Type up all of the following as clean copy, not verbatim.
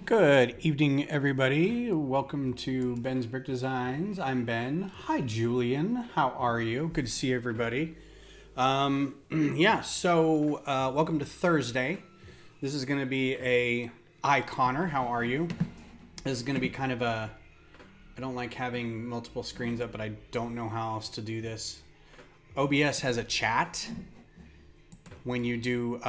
Good evening, everybody. Welcome to Ben's Brick Designs. I'm Ben. Hi, Julian. How are you? Good to see everybody. Welcome to Thursday. This is going to be a Hi, Connor. How are you? This is going to be kind of a... I don't like having multiple screens up, but I don't know how else to do this. OBS has a chat when you do...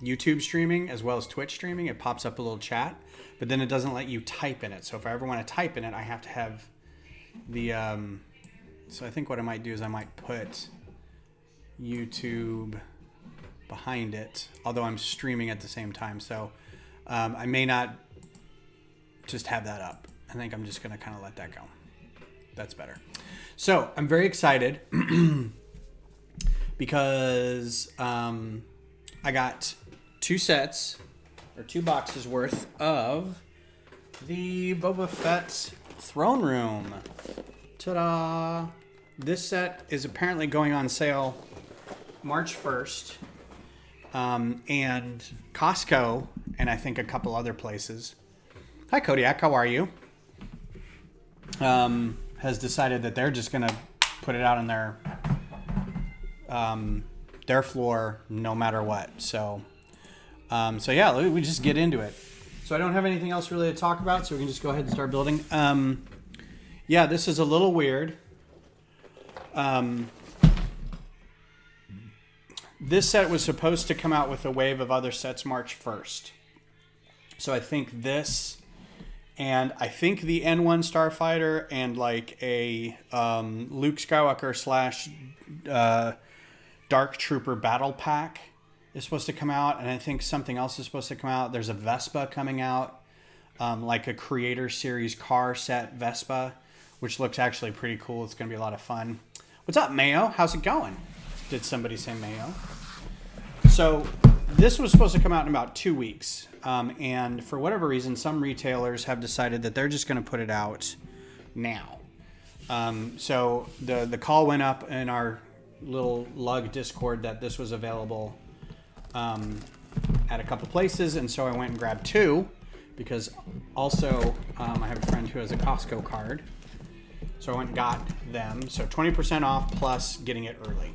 YouTube streaming as well as Twitch streaming. It pops up a little chat, but then it doesn't let you type in it. So if I ever want to type in it, I have to have the so I think what I might do is I might put YouTube behind it, although I'm streaming at the same time. So I may not just have that up. I think I'm just going to kind of let that go. That's better. So I'm very excited because I got two boxes worth of the Boba Fett throne room. Ta-da! This set is apparently going on sale March 1st. And Costco, and I think a couple other places. Hi, Kodiak. How are you? Has decided that they're just going to put it out on their floor no matter what. So we just get into it. So I don't have anything else really to talk about, so we can just go ahead and start building. This is a little weird. This set was supposed to come out with a wave of other sets March 1st. So I think this, and I think the N1 Starfighter, and like a Luke Skywalker / Dark Trooper battle pack is supposed to come out, and I think something else is supposed to come out. There's a Vespa coming out, like a Creator Series car set Vespa, which looks actually pretty cool. It's going to be a lot of fun. What's up, Mayo? How's it going? Did somebody say Mayo? So this was supposed to come out in about 2 weeks, and for whatever reason, some retailers have decided that they're just going to put it out now. So the call went up in our little lug Discord that this was available at a couple places, and so I went and grabbed two because also I have a friend who has a Costco card, so I went and got them. So 20% off plus getting it early.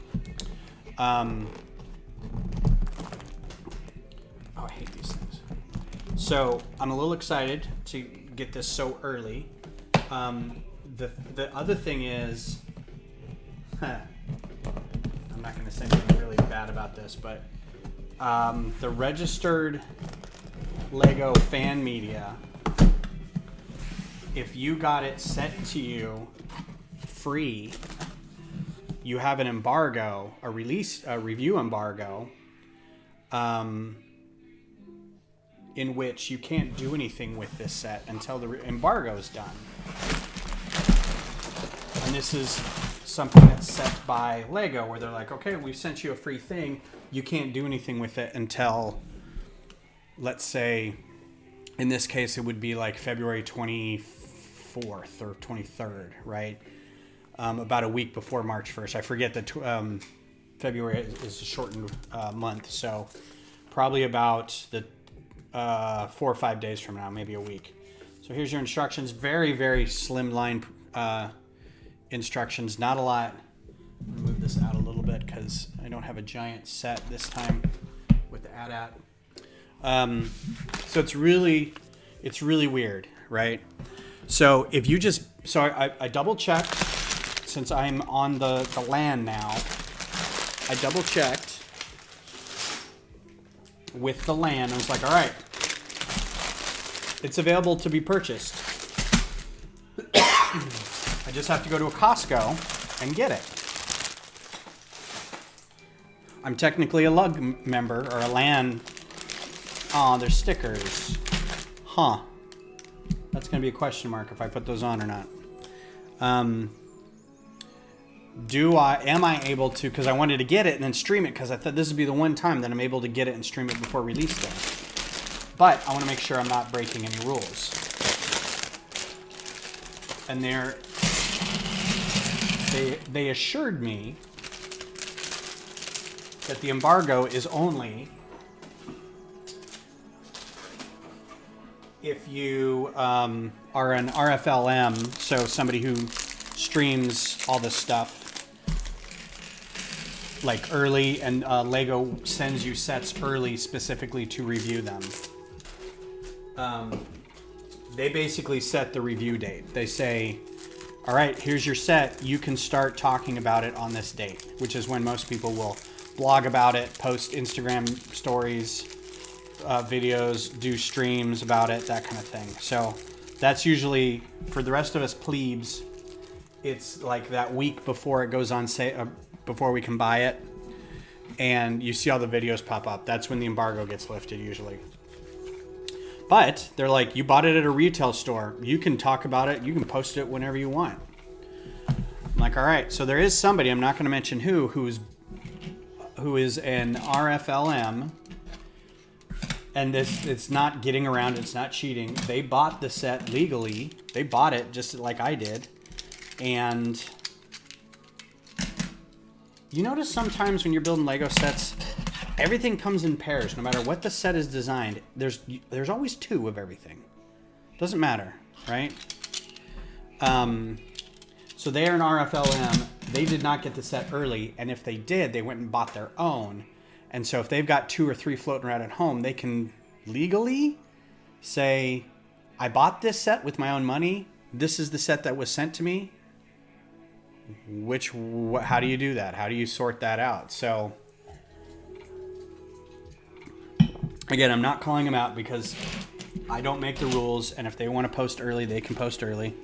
I hate these things. So I'm a little excited to get this so early. The other thing is, I'm not going to say anything really bad about this, but the registered Lego fan media, if you got it sent to you free, you have an embargo, a review embargo, in which you can't do anything with this set until the embargo is done. And this is something that's set by Lego, where they're like, okay, we sent you a free thing. You can't do anything with it until, let's say, in this case, it would be like February 24th or 23rd, right? About a week before March 1st. I forget that February is a shortened month, so probably about the 4 or 5 days from now, maybe a week. So here's your instructions. Very, very slimline instructions. Not a lot. I'm gonna move this out a little bit because I don't have a giant set this time with the AT-AT. So it's really weird, right? So if you just, I double checked, since I'm on the LAN now, I double checked with the LAN. I was like, all right, it's available to be purchased. I just have to go to a Costco and get it. I'm technically a lug member or a LAN. Oh, there's stickers. Huh. That's going to be a question mark if I put those on or not. Am I able to, because I wanted to get it and then stream it, because I thought this would be the one time that I'm able to get it and stream it before release day. But I want to make sure I'm not breaking any rules. And they assured me that the embargo is only if you are an RFLM, so somebody who streams all this stuff like early, and Lego sends you sets early specifically to review them. They basically set the review date. They say, all right, here's your set. You can start talking about it on this date, which is when most people will blog about it, post Instagram stories, videos, do streams about it, that kind of thing. So that's usually, for the rest of us plebes, it's like that week before it goes on sale, before we can buy it, and you see all the videos pop up. That's when the embargo gets lifted usually. But they're like, you bought it at a retail store. You can talk about it. You can post it whenever you want. I'm like, all right. So there is somebody, I'm not going to mention who is an RFLM, and it's not getting around. It's not cheating. They bought the set legally. They bought it just like I did. And you notice sometimes when you're building Lego sets, everything comes in pairs. No matter what the set is designed, there's always two of everything. Doesn't matter, right? So they are an RFLM. They did not get the set early, and if they did, they went and bought their own. And so if they've got 2 or 3 floating around at home, they can legally say, I bought this set with my own money. This is the set that was sent to me. How do you do that? How do you sort that out? So again, I'm not calling them out because I don't make the rules, and if they want to post early, they can post early.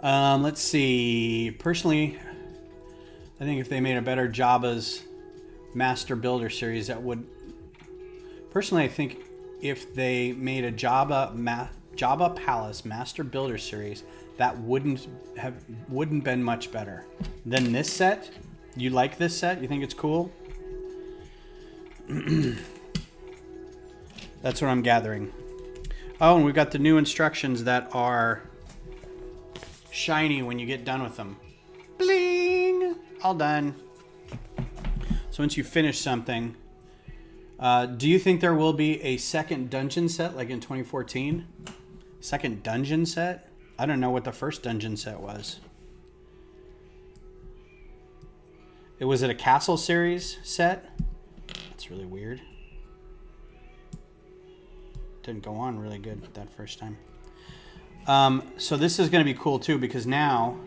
Let's see. Personally, I think if they made a better Jabba's Master Builder series, that would... Personally, I think if they made a Jabba Palace Master Builder series, that wouldn't been much better than this set. You like this set? You think it's cool? That's what I'm gathering. Oh, and we've got the new instructions that are shiny when you get done with them. Bling! All done. So once you finish something, do you think there will be a second dungeon set like in 2014? Second dungeon set? I don't know what the first dungeon set was. Was it a castle series set? That's really weird. Didn't go on really good that first time. So this is going to be cool too, because now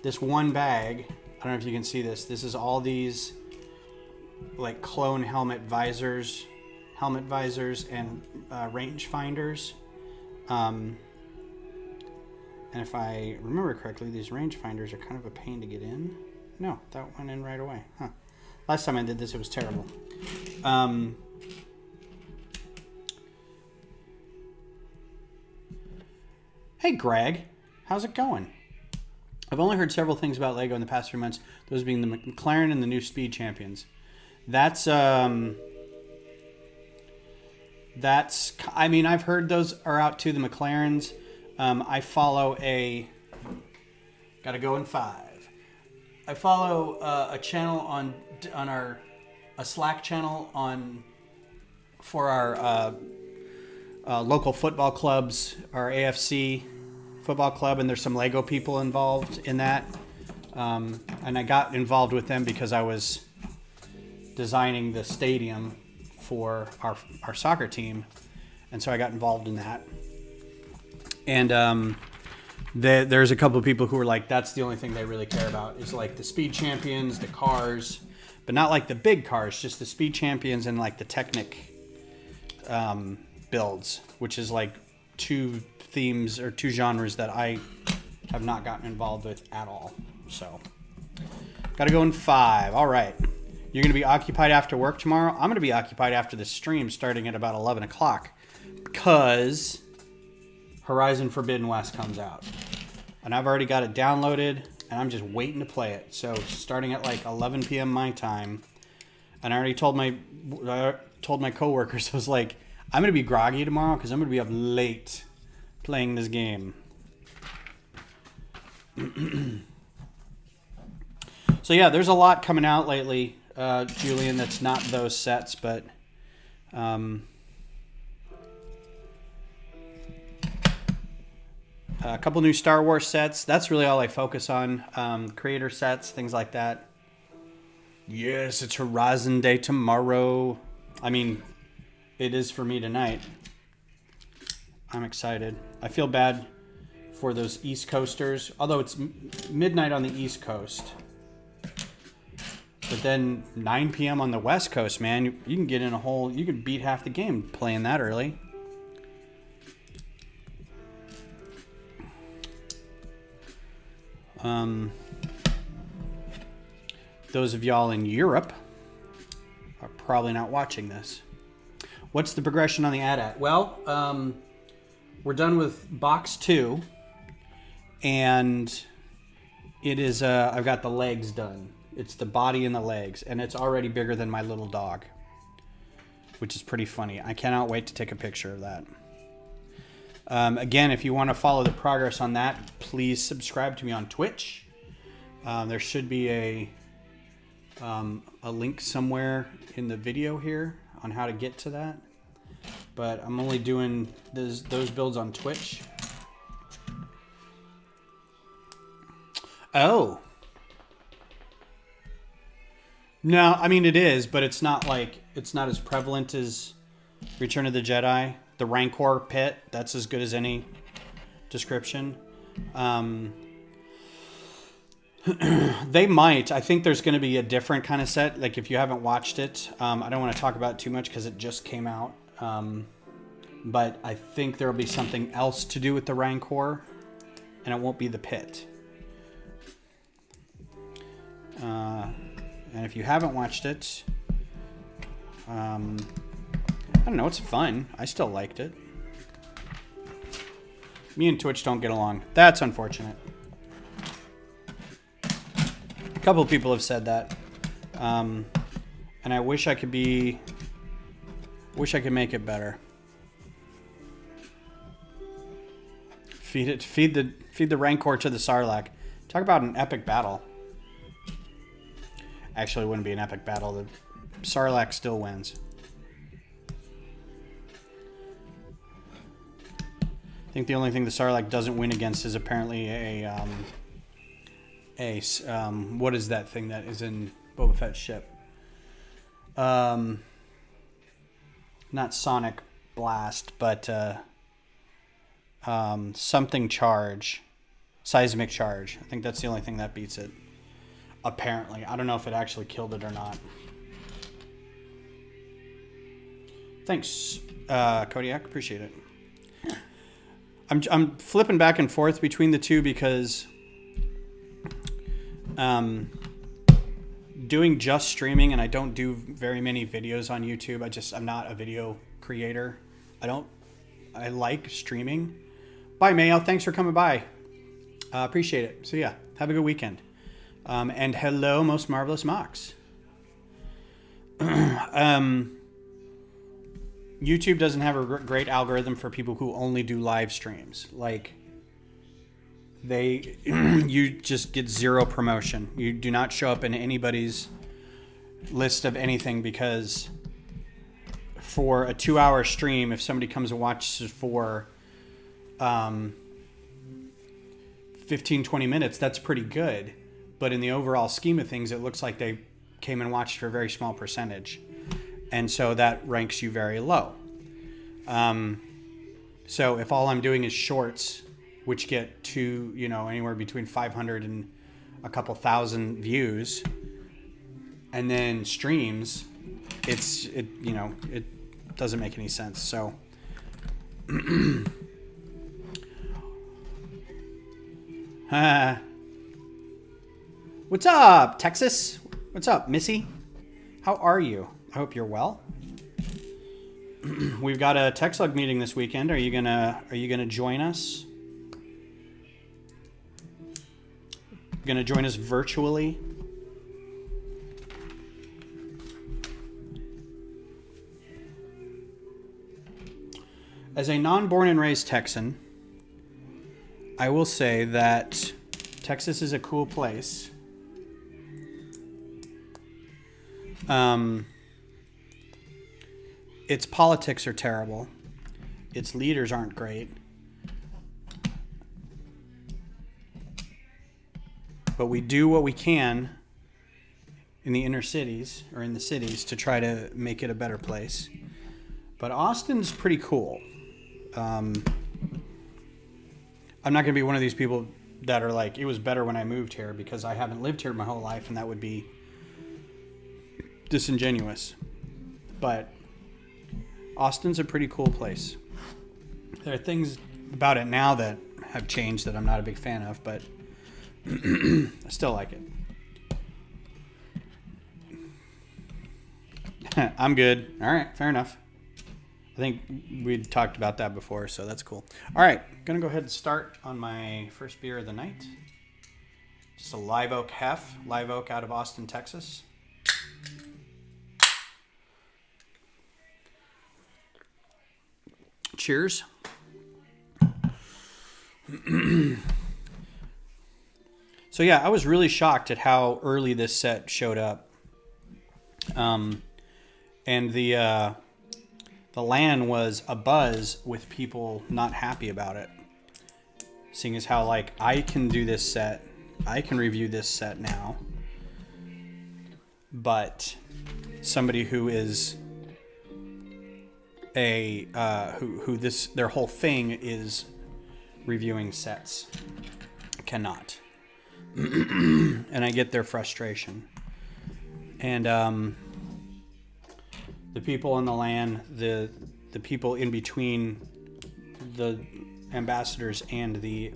this one bag, I don't know if you can see this. This is all these like clone helmet visors and range finders. And if I remember correctly, these range finders are kind of a pain to get in. No, that went in right away. Huh. Last time I did this, it was terrible. Hey, Greg. How's it going? I've only heard several things about Lego in the past 3 months, those being the McLaren and the new Speed Champions. I mean, I've heard those are out too, the McLarens. I follow gotta go in 5. I follow a channel on a Slack channel for our local football clubs, our AFC football club, and there's some Lego people involved in that. And I got involved with them because I was designing the stadium for our soccer team, and so I got involved in that. And there's a couple of people who are like, that's the only thing they really care about is like the Speed Champions, the cars, but not like the big cars, just the Speed Champions and like the Technic builds, which is like 2 themes or 2 genres that I have not gotten involved with at all. So gotta go in 5. All right. You're going to be occupied after work tomorrow? I'm going to be occupied after the stream starting at about 11 o'clock because Horizon Forbidden West comes out. And I've already got it downloaded, and I'm just waiting to play it. So starting at like 11 p.m. my time, and I already told my coworkers, I was like, I'm going to be groggy tomorrow because I'm going to be up late playing this game. So yeah, there's a lot coming out lately, Julian, that's not those sets, but A couple new Star Wars sets. That's really all I focus on. Creator sets, things like that. Yes, it's Horizon Day tomorrow. I mean, it is for me tonight. I'm excited. I feel bad for those East Coasters, although it's midnight on the East Coast. But then 9 p.m. on the West Coast, man, you can get in a whole, you can beat half the game playing that early. Those of y'all in Europe are probably not watching this. What's the progression on the AT-AT? Well, we're done with box 2, and it is, I've got the legs done. It's the body and the legs, and it's already bigger than my little dog, which is pretty funny. I cannot wait to take a picture of that. Again, if you want to follow the progress on that, please subscribe to me on Twitch. There should be a link somewhere in the video here on how to get to that. But I'm only doing those builds on Twitch. Oh. No, I mean it is, but it's not as prevalent as Return of the Jedi. The Rancor pit, that's as good as any description. They might. I think there's going to be a different kind of set. Like if you haven't watched it, I don't want to talk about it too much because it just came out. But I think there will be something else to do with the Rancor, and it won't be the pit. And if you haven't watched it, I don't know, it's fun. I still liked it. Me and Twitch don't get along. That's unfortunate. A couple of people have said that. And I wish I could make it better. Feed the Rancor to the Sarlacc. Talk about an epic battle. Actually, it wouldn't be an epic battle. The Sarlacc still wins. I think the only thing the Sarlacc doesn't win against is apparently what is that thing that is in Boba Fett's ship? Not Sonic Blast, but something charge, seismic charge. I think that's the only thing that beats it. Apparently, I don't know if it actually killed it or not. Thanks, Kodiak. Appreciate it. I'm flipping back and forth between the two because doing just streaming, and I don't do very many videos on YouTube. I'm not a video creator. I like streaming. Bye, Mayo. Thanks for coming by. Appreciate it. So yeah, have a good weekend. And hello, Most Marvelous Mox. YouTube doesn't have a great algorithm for people who only do live streams. Like, you just get zero promotion. You do not show up in anybody's list of anything because for a 2-hour stream, if somebody comes and watches for 15, 20 minutes, that's pretty good. But in the overall scheme of things, it looks like they came and watched for a very small percentage. And so that ranks you very low. So if all I'm doing is shorts, which get to, anywhere between 500 and a couple thousand views, and then streams, it doesn't make any sense. So what's up, Texas? What's up, Missy? How are you? I hope you're well. We've got a TechSlug meeting this weekend. Are you gonna join us? Gonna join us virtually? As a non-born and raised Texan, I will say that Texas is a cool place. Its politics are terrible. Its leaders aren't great. but we do what we can in the inner cities or in the cities to try to make it a better place. But Austin's pretty cool. I'm not going to be one of these people that are like, it was better when I moved here, because I haven't lived here my whole life, and that would be disingenuous. But Austin's a pretty cool place. There are things about it now that have changed that I'm not a big fan of, but I still like it. I'm good. All right, fair enough. I think we'd talked about that before, so that's cool. All right, gonna go ahead and start on my first beer of the night. Just a Live Oak Hef, Live Oak out of Austin, Texas. Cheers. So yeah, I was really shocked at how early this set showed up. And the LAN was abuzz with people not happy about it. Seeing as how, like, I can do this set, I can review this set now, but somebody who is who their whole thing is reviewing sets cannot. And I get their frustration. And the people in the LAN, the people in between the ambassadors and the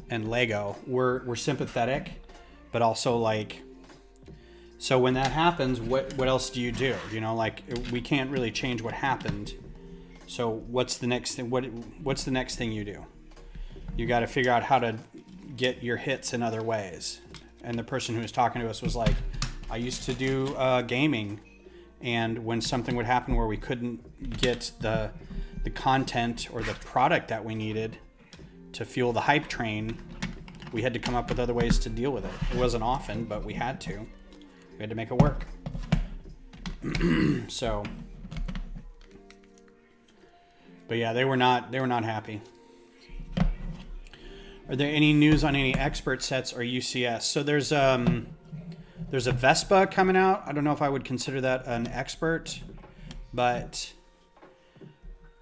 and Lego were sympathetic, but also like, so when that happens, what else do? You know, like, we can't really change what happened. So what's the next thing? What's the next thing you do? You got to figure out how to get your hits in other ways. And the person who was talking to us was like, I used to do gaming, and when something would happen where we couldn't get the content or the product that we needed to fuel the hype train, we had to come up with other ways to deal with it. It wasn't often, but we had to. We had to make it work. So, but yeah, they were not happy. Are there any news on any expert sets or UCS? So there's a Vespa coming out. I don't know if I would consider that an expert, but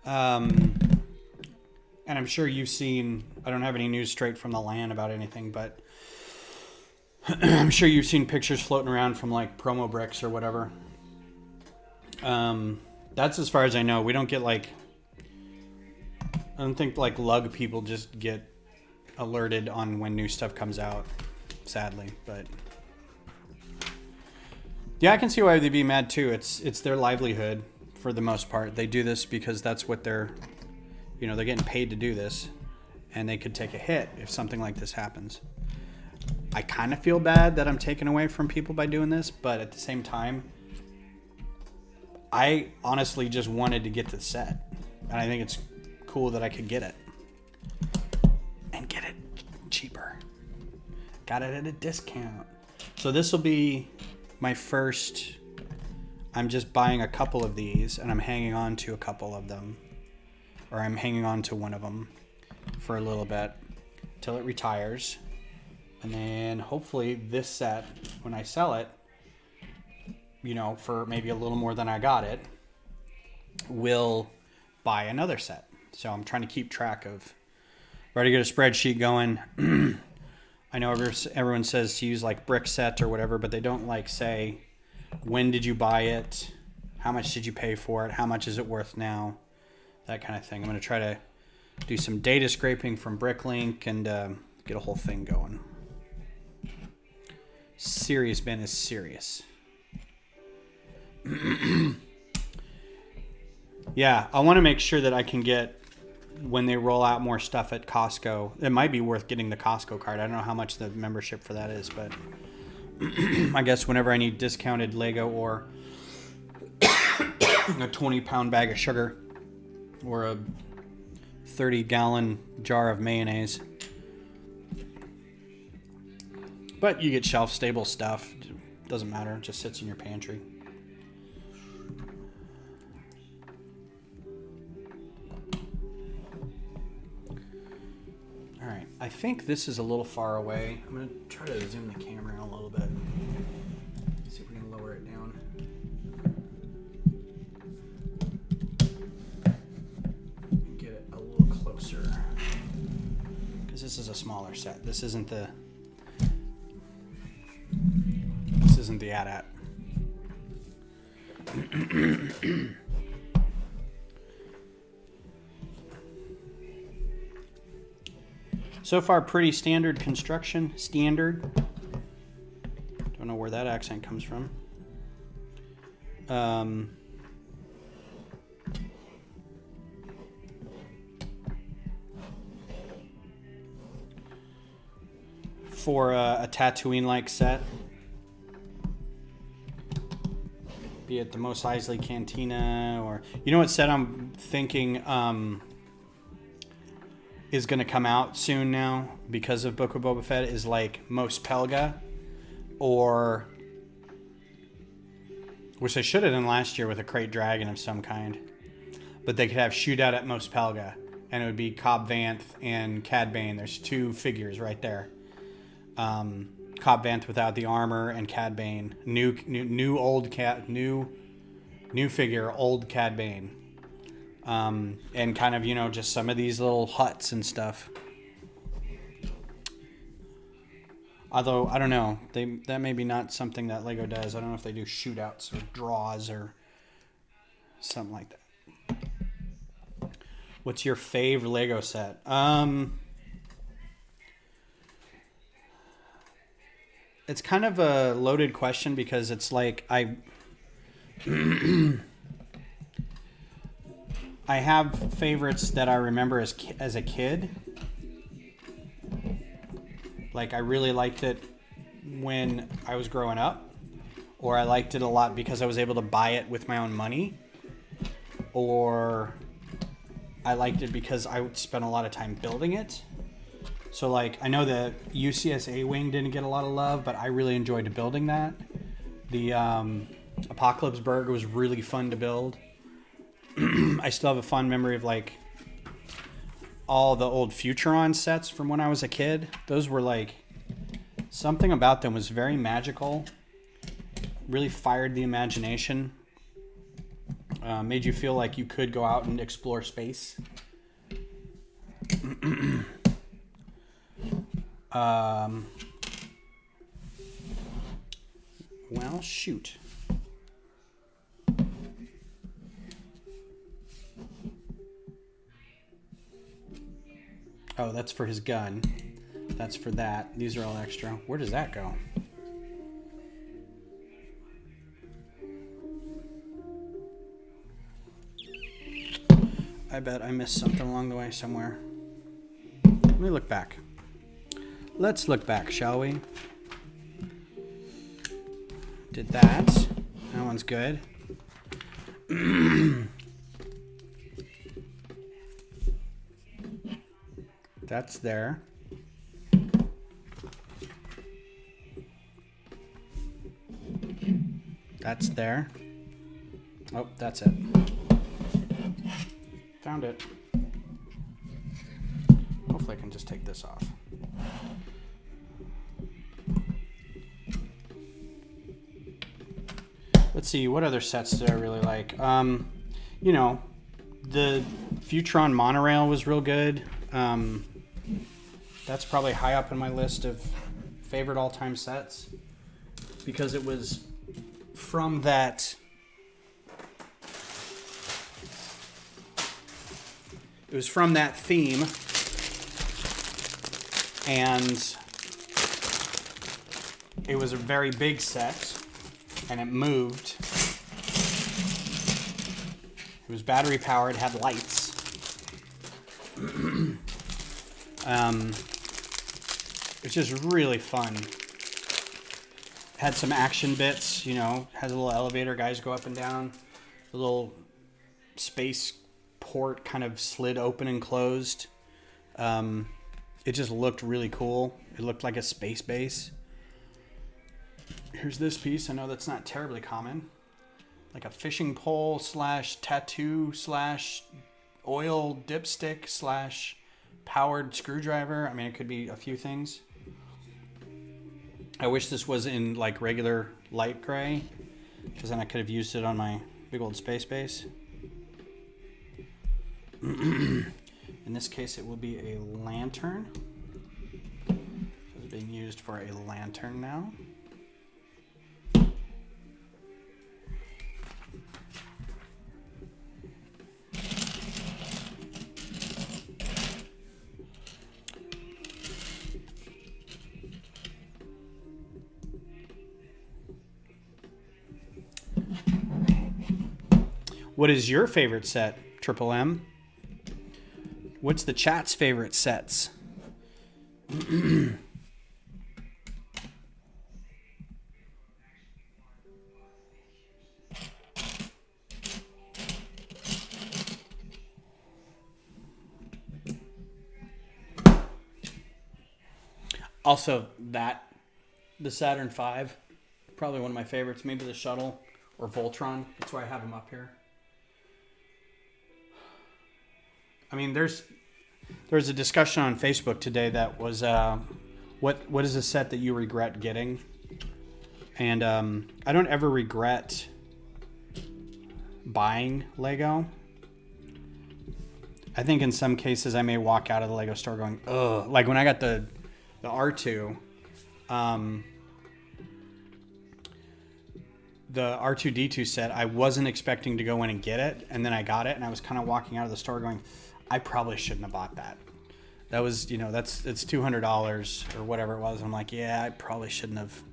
and I'm sure you've seen, I don't have any news straight from the LAN about anything, but I'm sure you've seen pictures floating around from like promo bricks or whatever. That's as far as I know. We don't get like, I don't think like lug people just get alerted on when new stuff comes out, sadly, but yeah, I can see why they'd be mad too. It's their livelihood for the most part. They do this because that's what they're getting paid to do this, and they could take a hit if something like this happens. I kind of feel bad that I'm taking away from people by doing this, but at the same time, I honestly just wanted to get the set, and I think it's cool that I could get it and get it cheaper. Got it at a discount. So this will be my first. I'm just buying a couple of these, and I'm hanging on to a couple of them, or I'm hanging on to one of them for a little bit till it retires. And then hopefully this set, when I sell it, for maybe a little more than I got it, will buy another set. So I'm trying to keep track of, already get a spreadsheet going. I know everyone says to use like brick set or whatever, but they don't like say, when did you buy it? How much did you pay for it? How much is it worth now? That kind of thing. I'm going to try to do some data scraping from Bricklink and get a whole thing going. Serious Ben is serious. Yeah, I want to make sure that I can get, when they roll out more stuff at Costco, it might be worth getting the Costco card. I don't know how much the membership for that is, but I guess whenever I need discounted Lego or a 20-pound bag of sugar or a 30-gallon jar of mayonnaise. But you get shelf-stable stuff. Doesn't matter. It just sits in your pantry. All right. I I think this is a little far away. I'm going to try to zoom the camera in a little bit. See if we can lower it down. And get it a little closer. Because this is a smaller set. This isn't the AT-AT. So far, pretty standard construction. Standard. Don't know where that accent comes from. For a Tatooine-like set, be it the Mos Eisley Cantina, or you know what set I'm thinking is going to come out soon now because of Book of Boba Fett is like Mos Pelga, or which they should have done last year with a crate dragon of some kind, but they could have shootout at Mos Pelga, and it would be Cobb Vanth and Cad Bane. There's two figures right there. Cobb Vanth without the armor and Cad Bane. New figure, old Cad Bane. And kind of, you know, just some of these little huts and stuff. Although, I don't know. That may be not something that LEGO does. I don't know if they do shootouts or draws or something like that. What's your fave LEGO set? It's kind of a loaded question because it's like I have favorites that I remember as a kid. Like I really liked it when I was growing up, or I liked it a lot because I was able to buy it with my own money, or I liked it because I would spend a lot of time building it. So like, I know the UCS A-Wing didn't get a lot of love, but I really enjoyed building that. The Apocalypse Berg was really fun to build. I still have a fond memory of like all the old Futuron sets from when I was a kid. Those were like, something about them was very magical. Really fired the imagination. Made you feel like you could go out and explore space. Well, shoot. Oh, that's for his gun. That's for that. These are all extra. Where does that go? I bet I missed something along the way somewhere. Let me look back. Let's look back, shall we? Did that. That one's good. That's there. That's there. Oh, that's it. Found it. Hopefully I can just take this off. Let's see, what other sets did I really like? You know, the Futron monorail was real good. That's probably high up in my list of favorite all-time sets because it was from that. It was from that theme, and it was a very big set, and it moved. It was battery powered, had lights. It's just really fun. Had some action bits, you know, has a little elevator, guys go up and down. The little space port kind of slid open and closed. It just looked really cool. It looked like a space base. Here's this piece. I know that's not terribly common. Like a fishing pole / tattoo / oil dipstick / powered screwdriver. I mean, it could be a few things. I wish this was in like regular light gray, because then I could have used it on my big old space base. In this case, it will be a lantern. It's being used for a lantern now. What is your favorite set, Triple M? What's the chat's favorite sets? Also, the Saturn V, probably one of my favorites. Maybe the Shuttle or Voltron. That's why I have them up here. I mean, there was a discussion on Facebook today that was what is a set that you regret getting? And I don't ever regret buying Lego. I think in some cases I may walk out of the Lego store going, ugh. Like when I got the R2, the R2-D2 set, I wasn't expecting to go in and get it, and then I got it, and I was kind of walking out of the store going, I probably shouldn't have bought that. That was, it's $200 or whatever it was. I'm like, yeah, I probably shouldn't have.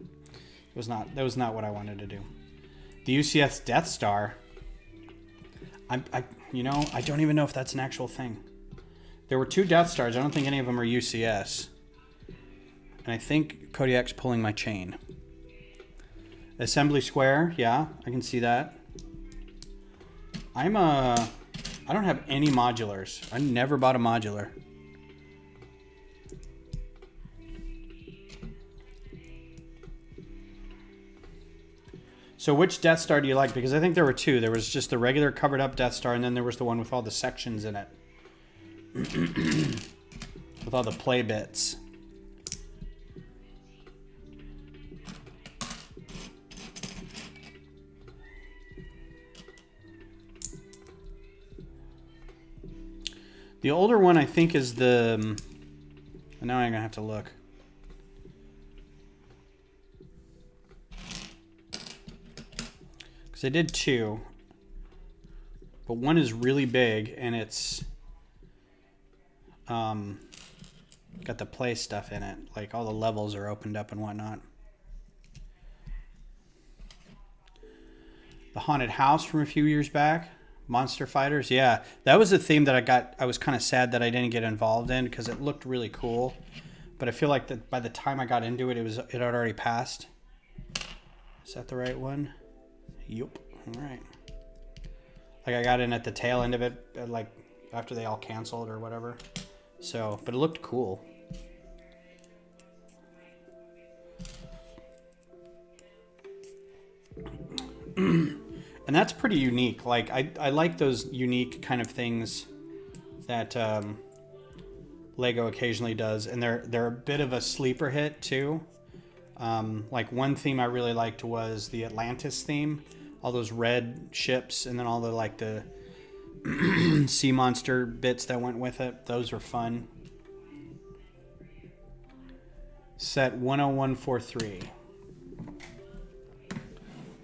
That was not what I wanted to do. The UCS Death Star, I don't even know if that's an actual thing. There were 2 Death Stars. I don't think any of them are UCS. And I think Kodiak's pulling my chain. Assembly Square, yeah, I can see that. I don't have any modulars. I never bought a modular. So which Death Star do you like? Because I think there were 2. There was just the regular covered up Death Star, and then there was the one with all the sections in it. With all the play bits. The older one, I think, is the... Now I'm going to have to look. Because I did 2. But one is really big, and it's... got the play stuff in it. Like, all the levels are opened up and whatnot. The Haunted House from a few years back. Monster Fighters, yeah, that was a theme that I was kind of sad that I didn't get involved in because it looked really cool, but I feel like that by the time I got into it, it had already passed. Is that the right one? Yup. All right. Like I got in at the tail end of it, like after they all canceled or whatever. So, but it looked cool. And that's pretty unique. Like I like those unique kind of things that Lego occasionally does, and they're a bit of a sleeper hit too. Like one theme I really liked was the Atlantis theme, all those red ships, and then all the sea monster bits that went with it. Those were fun. Set 10143.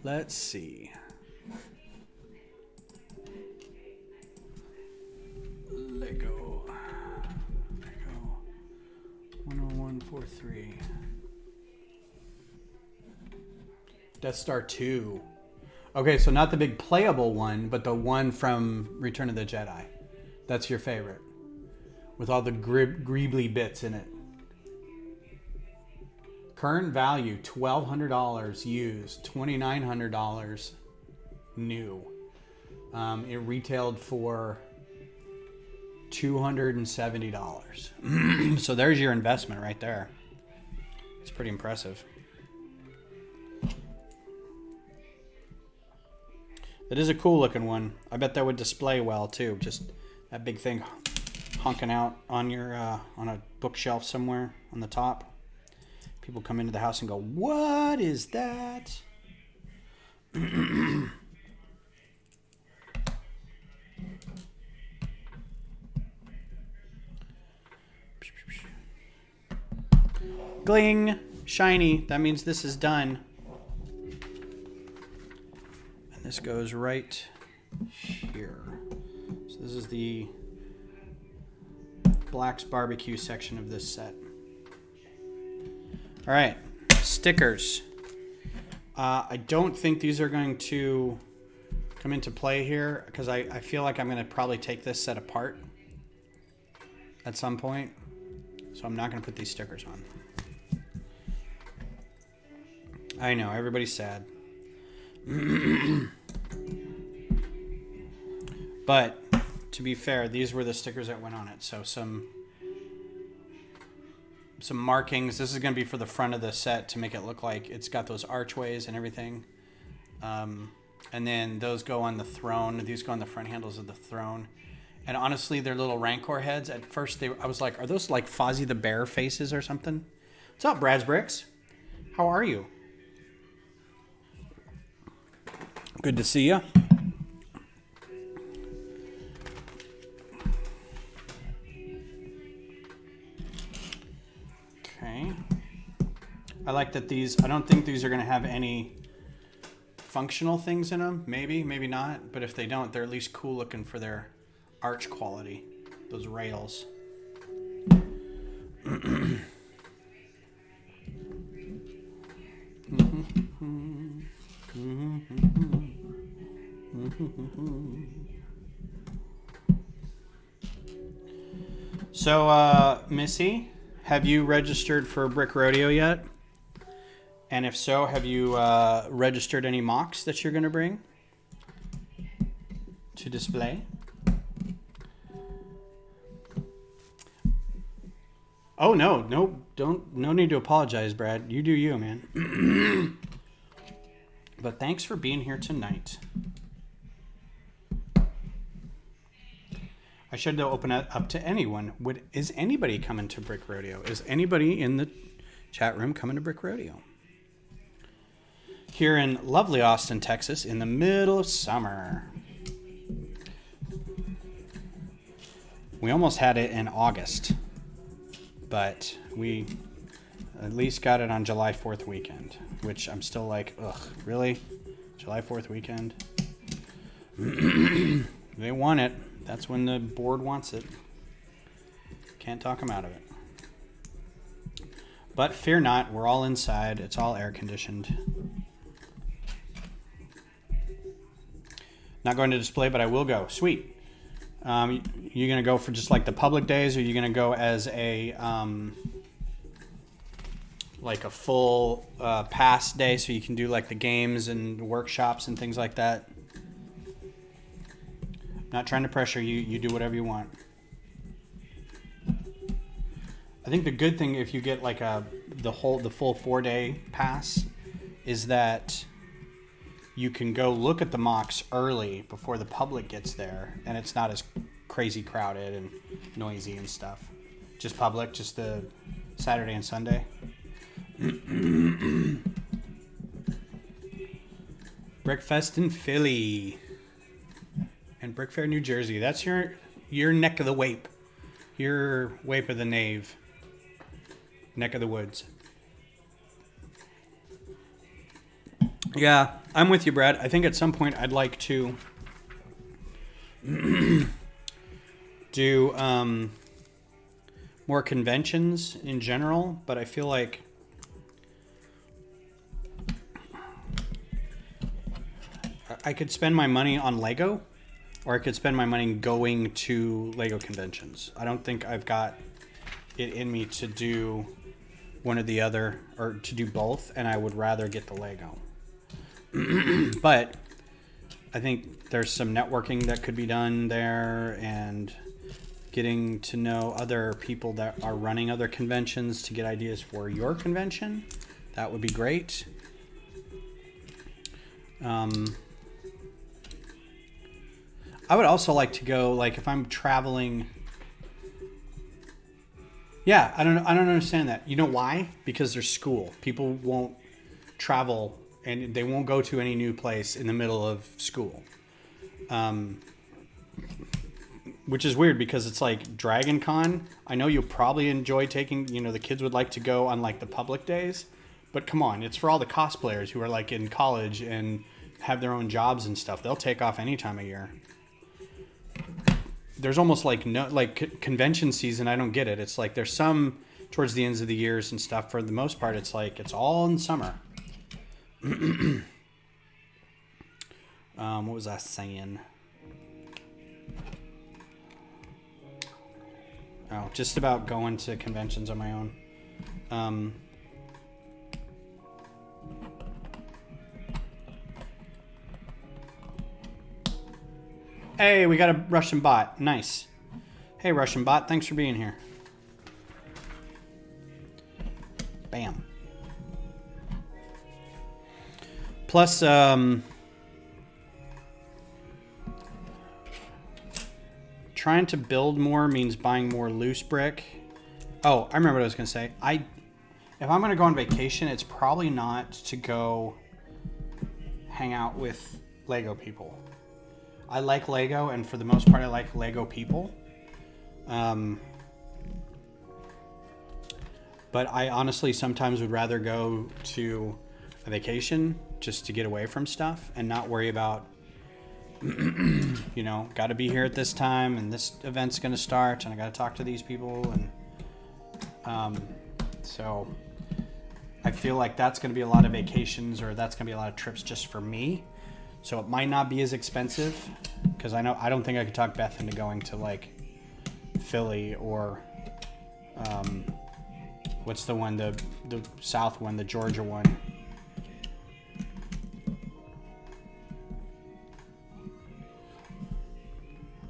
Let's see. Lego 10143. Death Star 2. Okay, so not the big playable one, but the one from Return of the Jedi. That's your favorite. With all the greebly bits in it. Current value, $1,200 used, $2,900 new. It retailed for $270. So there's your investment right there. It's pretty impressive. It is a cool looking one. I bet that would display well too. Just that big thing honking out on your on a bookshelf somewhere on the top. People come into the house and go, "What is that?" Gling, shiny. That means this is done. And this goes right here. So this is the Black's Barbecue section of this set. All right, stickers. I don't think these are going to come into play here because I feel like I'm going to probably take this set apart at some point. So I'm not going to put these stickers on. I know, everybody's sad. But to be fair, these were the stickers that went on it. So some markings. This is going to be for the front of the set to make it look like it's got those archways and everything. And then those go on the throne. These go on the front handles of the throne. And honestly, they're little Rancor heads. At first, I was like, are those like Fozzie the Bear faces or something? What's up, Brad's Bricks? How are you? Good to see you. Okay. I like that these, I don't think these are going to have any functional things in them. Maybe, maybe not. But if they don't, they're at least cool looking for their arch quality. Those rails. So, Missy, have you registered for Brick Rodeo yet? And if so, have you registered any mocks that you're going to bring to display? Oh, no, no need to apologize, Brad. You do you, man. But thanks for being here tonight. I should open it up to anyone. Is anybody coming to Brick Rodeo? Is anybody in the chat room coming to Brick Rodeo? Here in lovely Austin, Texas, in the middle of summer. We almost had it in August, but we at least got it on July 4th weekend, which I'm still like, ugh, really? July 4th weekend? They want it. That's when the board wants it. Can't talk them out of it. But fear not, we're all inside. It's all air conditioned. Not going to display, but I will go. Sweet. You're going to go for just like the public days, or you're going to go as a like a full pass day so you can do like the games and workshops and things like that? Not trying to pressure you. You do whatever you want. I think the good thing if you get like the full 4-day pass is that you can go look at the mocks early before the public gets there, and it's not as crazy crowded and noisy and stuff. Just public, just the Saturday and Sunday. Brickfest in Philly. And Brick Fair, New Jersey. That's your neck of the wape. Your wape of the nave. Neck of the woods. Yeah, I'm with you, Brad. I think at some point I'd like to do more conventions in general, but I feel like I could spend my money on Lego, or I could spend my money going to Lego conventions. I don't think I've got it in me to do one or the other, or to do both, and I would rather get the Lego. But I think there's some networking that could be done there, and getting to know other people that are running other conventions to get ideas for your convention. That would be great. I would also like to go, like if I'm traveling Yeah, I don't understand that. You know why? Because there's school. People won't travel and they won't go to any new place in the middle of school. Which is weird because it's like Dragon Con. I know you'll probably enjoy taking, the kids would like to go on like the public days, but come on, it's for all the cosplayers who are like in college and have their own jobs and stuff. They'll take off any time of year. There's almost like no, like convention season. I don't get it. It's like there's some towards the ends of the years and stuff. For the most part, it's like it's all in summer. What was I saying? Oh, just about going to conventions on my own. Hey, we got a Russian bot. Nice. Hey, Russian bot. Thanks for being here. Bam. Plus, trying to build more means buying more loose brick. Oh, I remember what I was going to say. If I'm going to go on vacation, it's probably not to go hang out with Lego people. I like Lego, and for the most part, I like Lego people. But I honestly sometimes would rather go to a vacation just to get away from stuff and not worry about, got to be here at this time and this event's going to start and I got to talk to these people. And so I feel like that's going to be a lot of vacations, or that's going to be a lot of trips just for me. So it might not be as expensive because I don't think I could talk Beth into going to like Philly or what's the one, the South one, the Georgia one.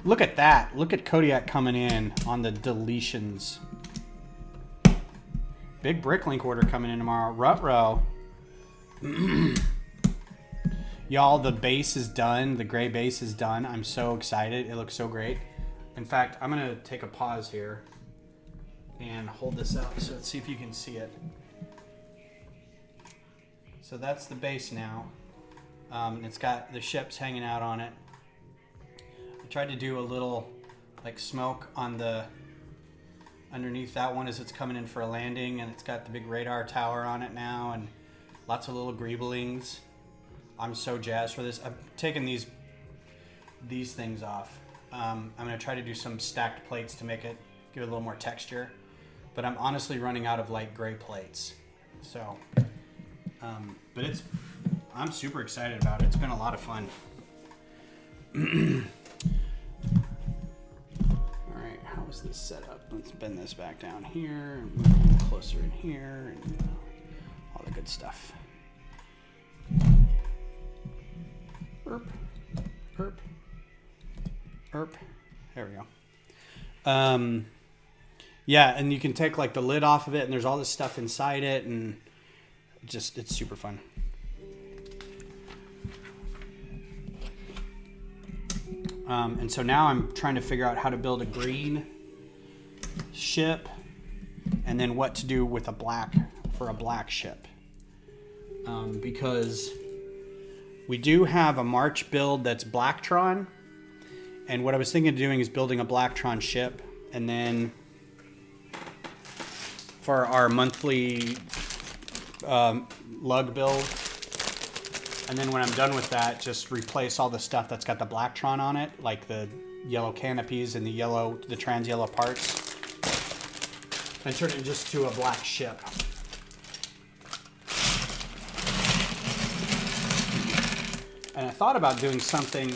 Look at that. Look at Kodiak coming in on the deletions. Big Bricklink order coming in tomorrow. Ruh-roh. Y'all, the base is done. The gray base is done. I'm so excited. It looks so great. In fact, I'm going to take a pause here and hold this up. So let's see if you can see it. So that's the base now. It's got the ships hanging out on it. I tried to do a little like smoke on the underneath that one as it's coming in for a landing, and it's got the big radar tower on it now and lots of little greeblings. I'm so jazzed for this. I've taken these things off. I'm going to try to do some stacked plates to make it give it a little more texture, but I'm honestly running out of light gray plates. So, but I'm super excited about it. It's been a lot of fun. All right, how is this set up? Let's bend this back down here and move closer in here and all the good stuff. Erp, erp, erp. There we go. Yeah, and you can take like the lid off of it, and there's all this stuff inside it, and it's super fun. And so now I'm trying to figure out how to build a green ship, and then what to do with a black ship, because we do have a March build that's Blacktron, and what I was thinking of doing is building a Blacktron ship, and then for our monthly lug build, and then when I'm done with that, just replace all the stuff that's got the Blacktron on it, like the yellow canopies and the trans yellow parts, and turn it just to a black ship. And I thought about doing something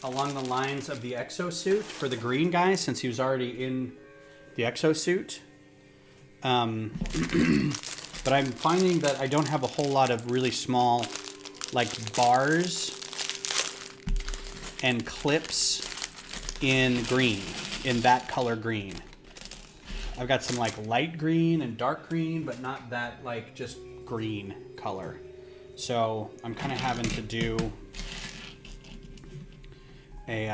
along the lines of the exosuit for the green guy, since he was already in the exosuit. But I'm finding that I don't have a whole lot of really small, like, bars and clips in green, in that color green. I've got some like light green and dark green, but not that like just green color. So I'm kind of having to do a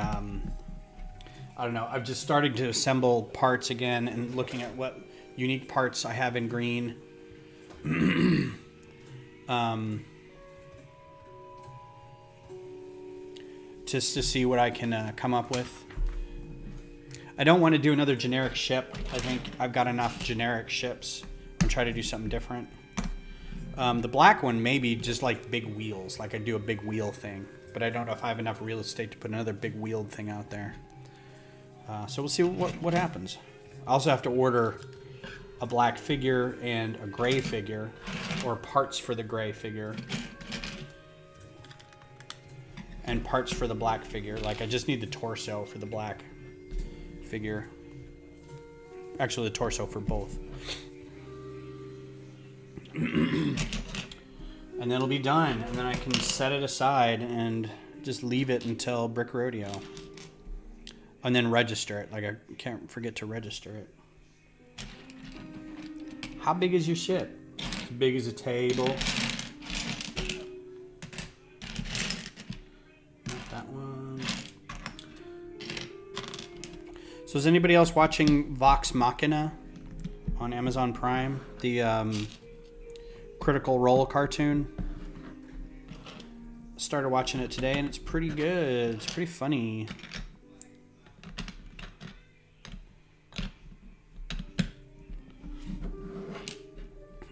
I don't know. I've just started to assemble parts again and looking at what unique parts I have in green. Just to see what I can come up with. I don't want to do another generic ship. I think I've got enough generic ships. I'm trying to do something different. The black one, maybe just like big wheels. Like I do a big wheel thing. But I don't know if I have enough real estate to put another big wheeled thing out there. So we'll see what happens. I also have to order a black figure and a gray figure. Or parts for the gray figure. And parts for the black figure. Like I just need the torso for the black figure. Actually the torso for both. And then it'll be done. And then I can set it aside and just leave it until Brick Rodeo. And then register it. Like I can't forget to register it. How big is your ship? As big as a table. Not that one. So is anybody else watching Vox Machina on Amazon Prime? The Critical Role cartoon. Started watching it today and it's pretty good. It's pretty funny.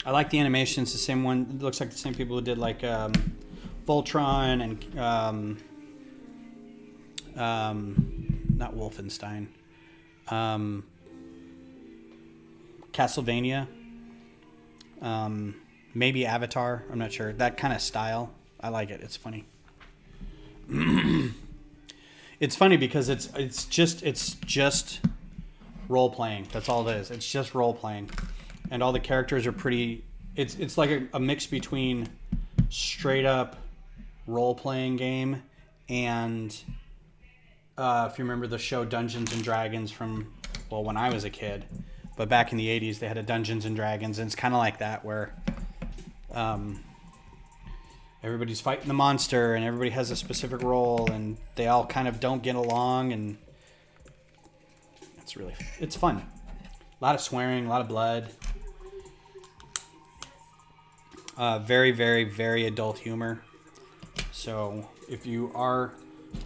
I like the animation. It's the same one. It looks like the same people who did like Voltron and not Wolfenstein. Castlevania. Maybe Avatar. I'm not sure. That kind of style. I like it. It's funny. It's funny because it's just role playing. That's all it is. It's just role playing. And all the characters are pretty... It's like a mix between straight up role-playing game and if you remember the show Dungeons and Dragons from, well, when I was a kid. But back in the 80s, they had a Dungeons and Dragons, and it's kind of like that where everybody's fighting the monster and everybody has a specific role and they all kind of don't get along, and it's fun. A lot of swearing, a lot of blood. Very, very, very adult humor. So if you are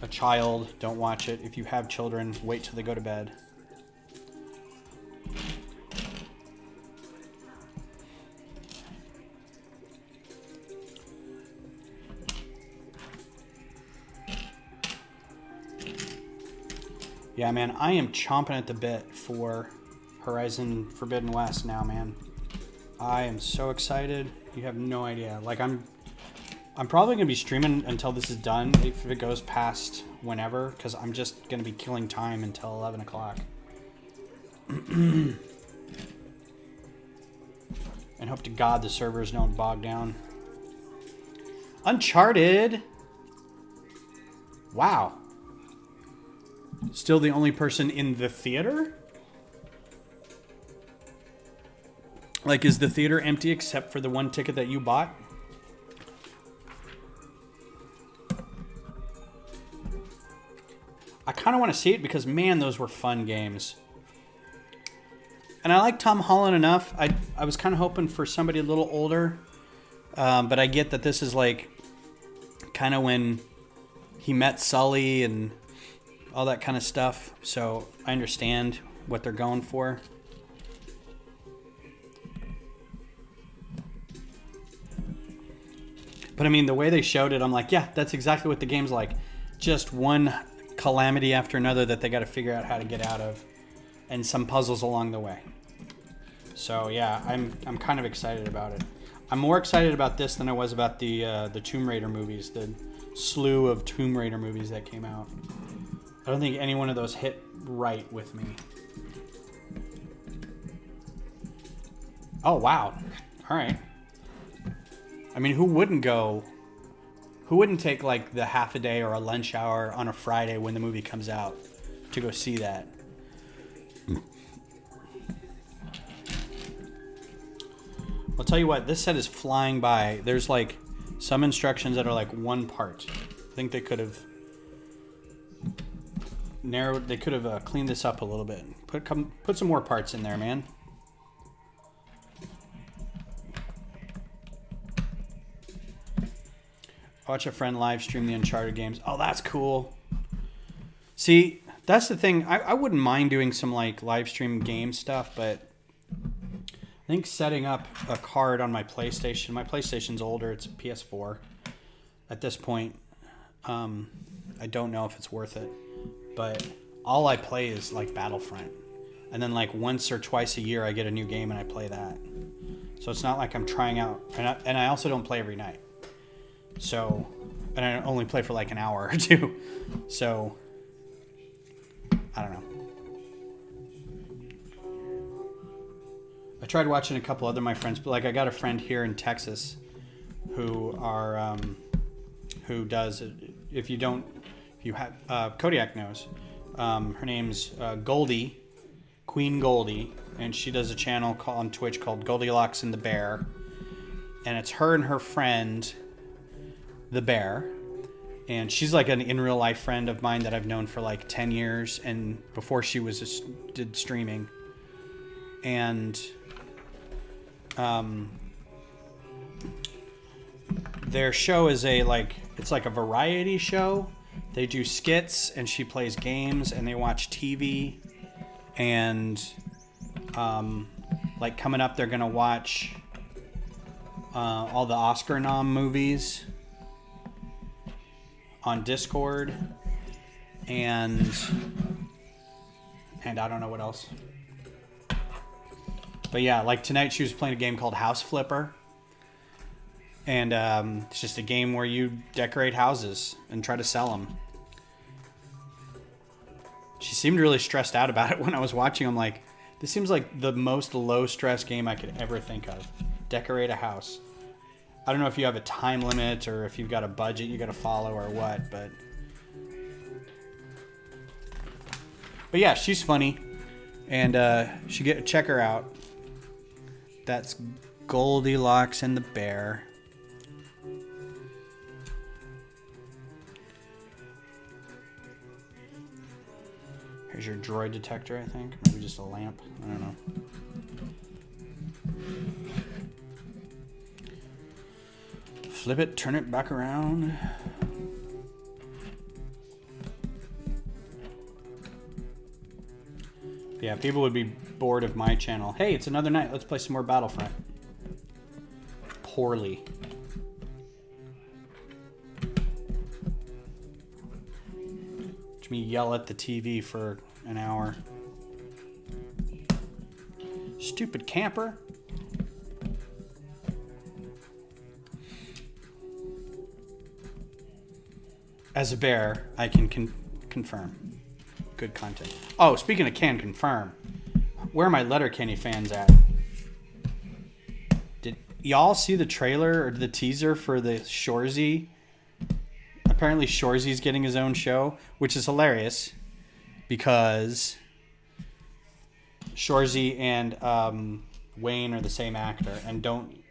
a child, don't watch it. If you have children, wait till they go to bed. Yeah, man, I am chomping at the bit for Horizon Forbidden West now, man. I am so excited. You have no idea. Like I'm probably gonna be streaming until this is done, if it goes past whenever, because I'm just gonna be killing time until 11 o'clock. And hope to God the servers don't bog down. Uncharted. Wow. Still the only person in the theater? Like, is the theater empty except for the one ticket that you bought? I kind of want to see it because, man, those were fun games. And I like Tom Holland enough. I was kind of hoping for somebody a little older. But I get that this is like kind of when he met Sully and all that kind of stuff. So I understand what they're going for. But I mean, the way they showed it, I'm like, yeah, that's exactly what the game's like. Just one calamity after another that they got to figure out how to get out of. And some puzzles along the way. So yeah, I'm kind of excited about it. I'm more excited about this than I was about the Tomb Raider movies, the slew of Tomb Raider movies that came out. I don't think any one of those hit right with me. Oh, wow. All right. I mean, who wouldn't take like the half a day or a lunch hour on a Friday when the movie comes out to go see that? I'll tell you what, this set is flying by. There's like some instructions that are like one part. I think they could have narrowed. They could have cleaned this up a little bit. Put some more parts in there, man. Watch a friend live stream the Uncharted games. Oh, that's cool. See, that's the thing. I wouldn't mind doing some like live stream game stuff, but I think setting up a card on my PlayStation. My PlayStation's older. It's a PS4 at this point. I don't know if it's worth it, but all I play is like Battlefront, and then like once or twice a year I get a new game and I play that. So it's not like I'm trying out, and I also don't play every night. So, and I only play for like an hour or two. So, I don't know. I tried watching a couple other of my friends, but like I got a friend here in Texas who does, if you have, Kodiak knows. Her name's Goldie, Queen Goldie, and she does a channel on Twitch called Goldilocks and the Bear. And it's her and her friend, the Bear. And she's like an in real life friend of mine that I've known for like 10 years. And before she did streaming. And their show is it's like a variety show. They do skits and she plays games and they watch TV. And like coming up, they're going to watch all the Oscar nom movies on Discord, and I don't know what else. But yeah, like tonight she was playing a game called House Flipper, and it's just a game where you decorate houses and try to sell them. She seemed really stressed out about it when I was watching. I'm like, this seems like the most low stress game I could ever think of. Decorate a house. I don't know if you have a time limit or if you've got a budget you got to follow or what, but yeah, she's funny, and check her out. That's Goldilocks and the Bear. Here's your droid detector, I think. Maybe just a lamp. I don't know. Flip it, turn it back around. Yeah, people would be bored of my channel. Hey, it's another night. Let's play some more Battlefront. Poorly. Watch me yell at the TV for an hour. Stupid camper. As a bear, I can confirm. Good content. Oh, speaking of can confirm, where are my Letterkenny fans at? Did y'all see the trailer or the teaser for the Shorzy? Apparently Shorzy's getting his own show, which is hilarious because Shorzy and Wayne are the same actor. And don't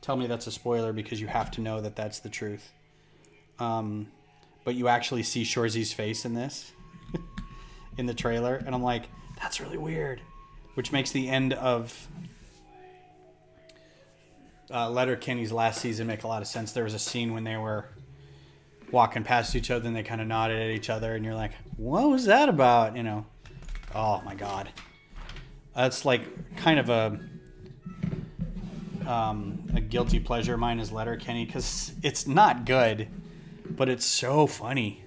tell me that's a spoiler because you have to know that that's the truth. But you actually see Shorzy's face in this, in the trailer. And I'm like, that's really weird. Which makes the end of Letterkenny's last season make a lot of sense. There was a scene when they were walking past each other and they kind of nodded at each other. And you're like, what was that about? You know? Oh, my God. That's like kind of a guilty pleasure of mine is Letterkenny because it's not good. But it's so funny.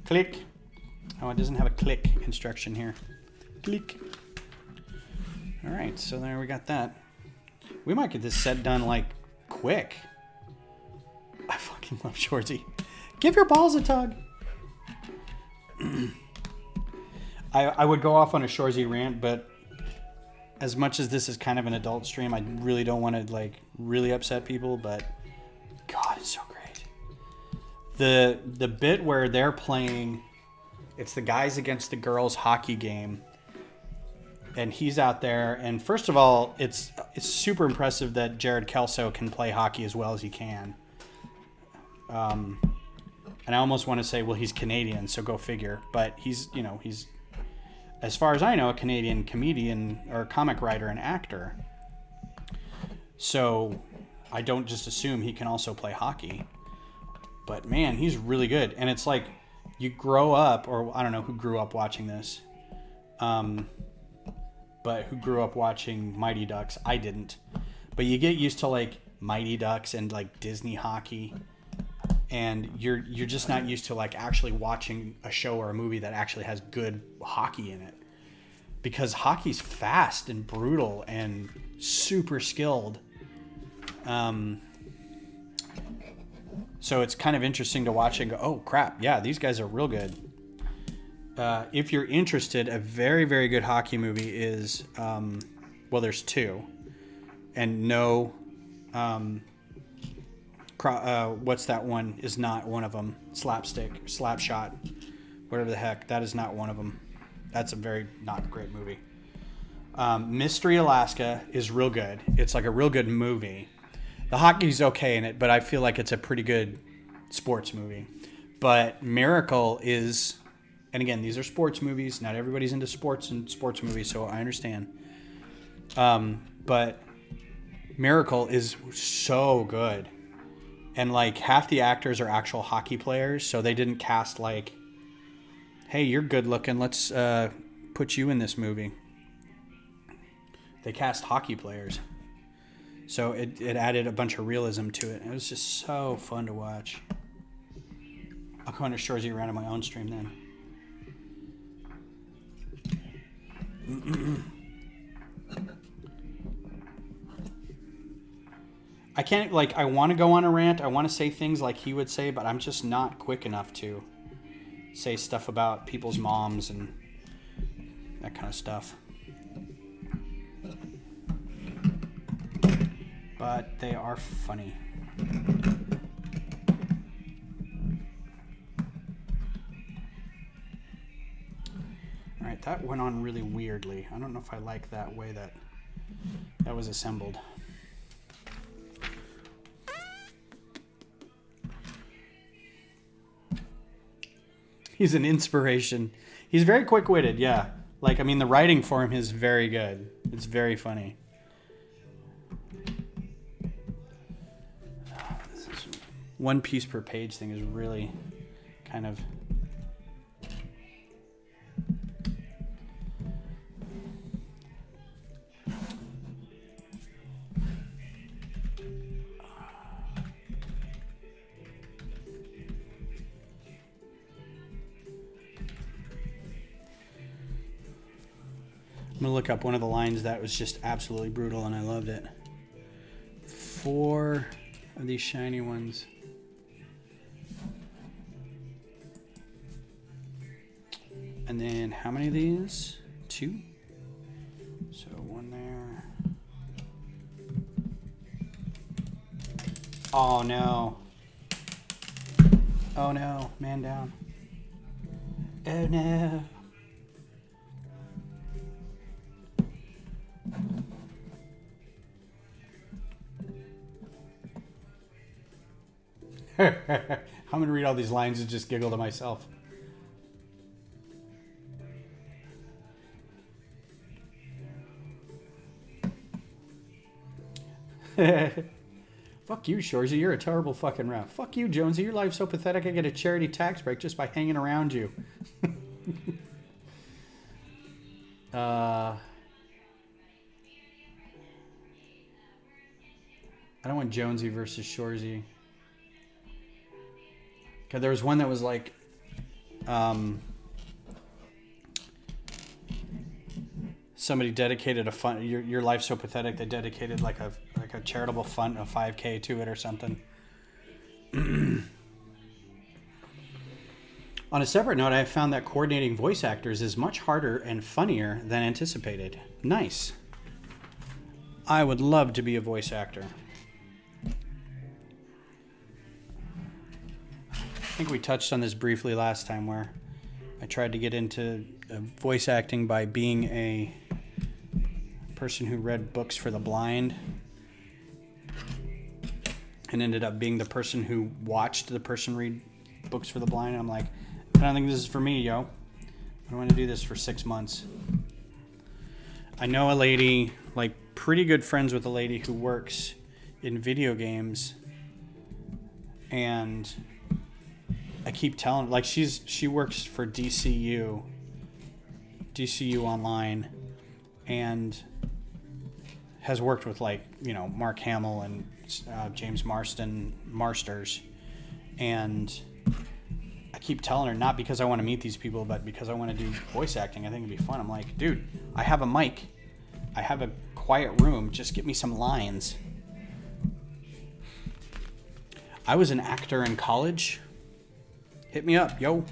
Click. Oh, it doesn't have a click instruction here. Click. All right, so there we got that. We might get this set done like quick. I fucking love Shorzy. Give your balls a tug. I would go off on a Shorzy rant, but as much as this is kind of an adult stream, I really don't want to like really upset people, but God, it's so great. The bit where they're playing, it's the guys against the girls hockey game, and he's out there, and first of all, it's super impressive that Jared Kelso can play hockey as well as he can. And I almost want to say, well, he's Canadian, so go figure. But he's, as far as I know, a Canadian comedian or comic writer and actor. So I don't just assume he can also play hockey. But man, he's really good. And it's like you grow up, or I don't know who grew up watching this, but who grew up watching Mighty Ducks. I didn't. But you get used to like Mighty Ducks and like Disney hockey. And you're just not used to like actually watching a show or a movie that actually has good hockey in it. Because hockey's fast and brutal and super skilled. So it's kind of interesting to watch and go, oh crap, yeah, these guys are real good. If you're interested, a very, very good hockey movie is, there's two. And no, what's that one is not one of them. Slapstick, Slapshot, whatever the heck. That is not one of them. That's a very not great movie. Mystery Alaska is real good. It's like a real good movie. The hockey's okay in it, but I feel like it's a pretty good sports movie. But Miracle is, and again, these are sports movies. Not everybody's into sports and sports movies, so I understand. But Miracle is so good. And like half the actors are actual hockey players, so they didn't cast like, hey, you're good looking, let's put you in this movie. They cast hockey players. So it added a bunch of realism to it. It was just so fun to watch. I'll go into Shorzy around on my own stream then. I can't, like, I want to go on a rant. I want to say things like he would say, but I'm just not quick enough to say stuff about people's moms and that kind of stuff. But they are funny. All right, that went on really weirdly. I don't know if I like that way that was assembled. He's an inspiration. He's very quick-witted, yeah. Like, I mean, the writing for him is very good. It's very funny. This one piece per page thing is really kind of... I'm going to look up one of the lines that was just absolutely brutal, and I loved it. 4 of these shiny ones. And then how many of these? 2. So 1 there. Oh, no. Oh, no. Man down. Oh, no. I'm going to read all these lines and just giggle to myself. Fuck you, Shorzy. You're a terrible fucking ref. Fuck you, Jonesy. Your life's so pathetic I get a charity tax break just by hanging around you. I don't want Jonesy versus Shorzy. Okay, there was one that was like, somebody dedicated a fund. Your life's so pathetic. They dedicated like a charitable fund, a 5K to it or something. On a separate note, I have found that coordinating voice actors is much harder and funnier than anticipated. Nice. I would love to be a voice actor. I think we touched on this briefly last time where I tried to get into voice acting by being a person who read books for the blind and ended up being the person who watched the person read Books for the Blind. And I'm like, I don't think this is for me, yo. I don't want to do this for 6 months. I know a lady, like pretty good friends with a lady who works in video games, and I keep telling, like, she works for DCU Online, and has worked with, like, you know, Mark Hamill and James Marsters, and I keep telling her, not because I want to meet these people, but because I want to do voice acting. I think it'd be fun. I'm like, dude, I have a mic. I have a quiet room. Just get me some lines. I was an actor in college. Hit me up, yo.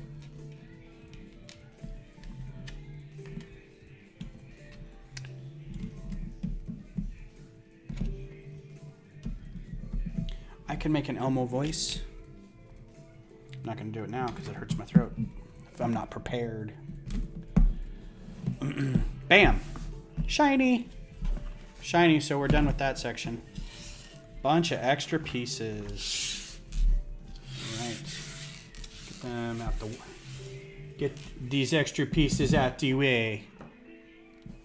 I can make an Elmo voice. I'm not going to do it now because it hurts my throat if I'm not prepared. Bam! Shiny! Shiny, so we're done with that section. Bunch of extra pieces. Alright. Get them out the way. Get these extra pieces out the way.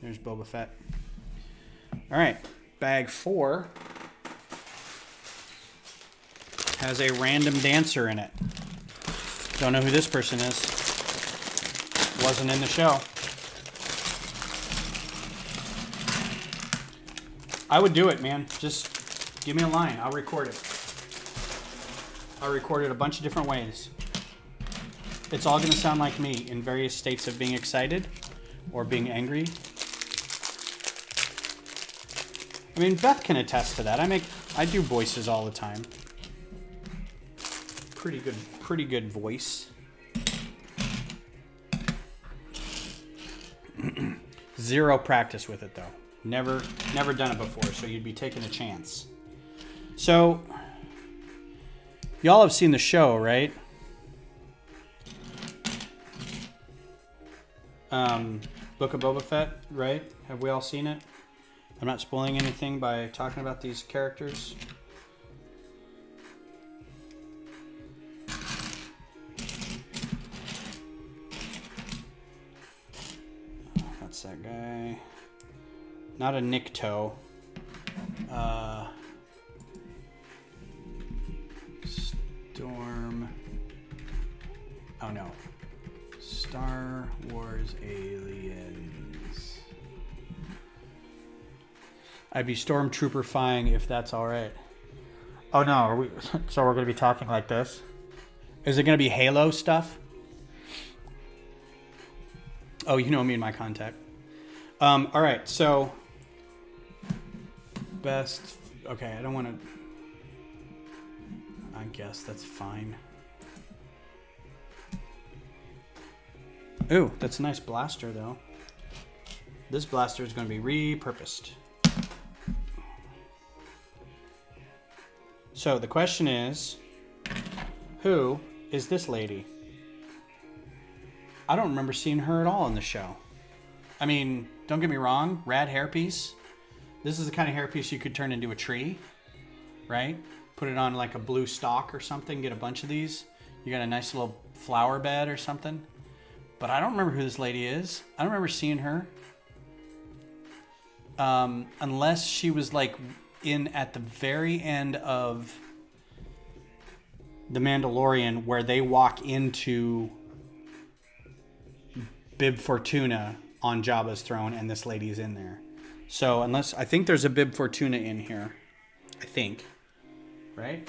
There's Boba Fett. Alright. Bag 4 has a random dancer in it. Don't know who this person is. Wasn't in the show. I would do it, man. Just give me a line. I'll record it. I'll record it a bunch of different ways. It's all going to sound like me in various states of being excited or being angry. I mean, Beth can attest to that. I do voices all the time. Pretty good voice. Zero practice with it though. Never done it before, so you'd be taking a chance. So, y'all have seen the show, right? Book of Boba Fett, right? Have we all seen it? I'm not spoiling anything by talking about these characters. That's that guy. Not a Nikto. Storm. Oh no. Star Wars Aliens. I'd be stormtrooper-fying if that's alright. Oh no, are we, so we're going to be talking like this? Is it going to be Halo stuff? Oh, you know me and my contact. Alright, so... Best... Okay, I don't want to... I guess that's fine. Ooh, that's a nice blaster, though. This blaster is going to be repurposed. So, the question is... Who is this lady? I don't remember seeing her at all in the show. I mean, don't get me wrong, rad hairpiece. This is the kind of hairpiece you could turn into a tree, right? Put it on like a blue stalk or something, get a bunch of these. You got a nice little flower bed or something. But I don't remember who this lady is. I don't remember seeing her. Unless she was like in at the very end of The Mandalorian where they walk into Bib Fortuna on Jabba's throne and this lady's in there. So unless, I think there's a Bib Fortuna in here. I think. Right?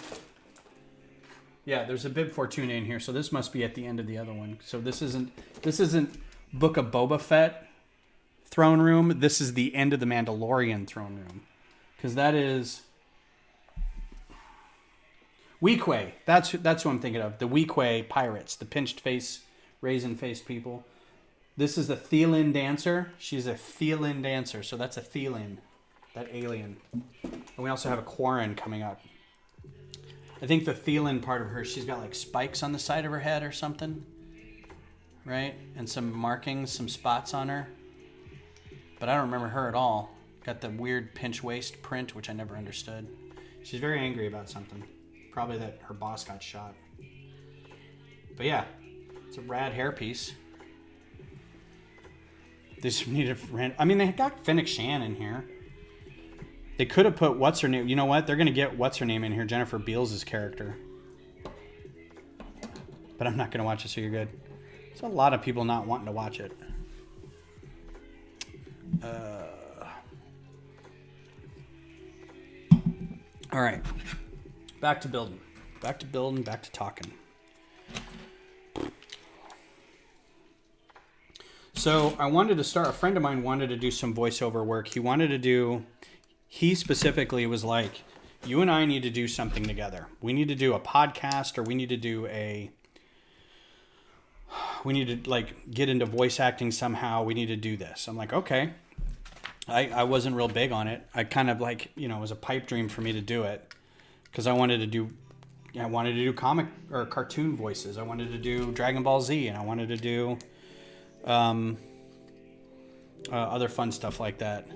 Yeah, there's a Bib Fortuna in here, so this must be at the end of the other one. So this isn't Book of Boba Fett throne room. This is the end of the Mandalorian throne room. Because that is Weequay. That's who I'm thinking of. The Weequay pirates, the pinched face, raisin faced people. This is the Thelan dancer. She's a Thelan dancer, so that's a Thelan, that alien. And we also have a Quarren coming up. I think the Thelan part of her, she's got like spikes on the side of her head or something, right? And some markings, some spots on her. But I don't remember her at all. Got the weird pinch waist print, which I never understood. She's very angry about something. Probably that her boss got shot. But yeah, it's a rad hairpiece. They just need a friend. I mean, they got Fennec Shan in here. They could have put what's her name. You know what? They're gonna get what's her name in here, Jennifer Beals' character. But I'm not gonna watch it, so you're good. There's a lot of people not wanting to watch it. All right, back to building, back to talking. So I wanted to start, a friend of mine wanted to do some voiceover work. He specifically was like, you and I need to do something together. We need to do a podcast, or we need to like get into voice acting somehow. We need to do this. I'm like, okay. I wasn't real big on it. I kind of like, it was a pipe dream for me to do it because I wanted to do comic or cartoon voices. I wanted to do Dragon Ball Z, and I wanted to do other fun stuff like that.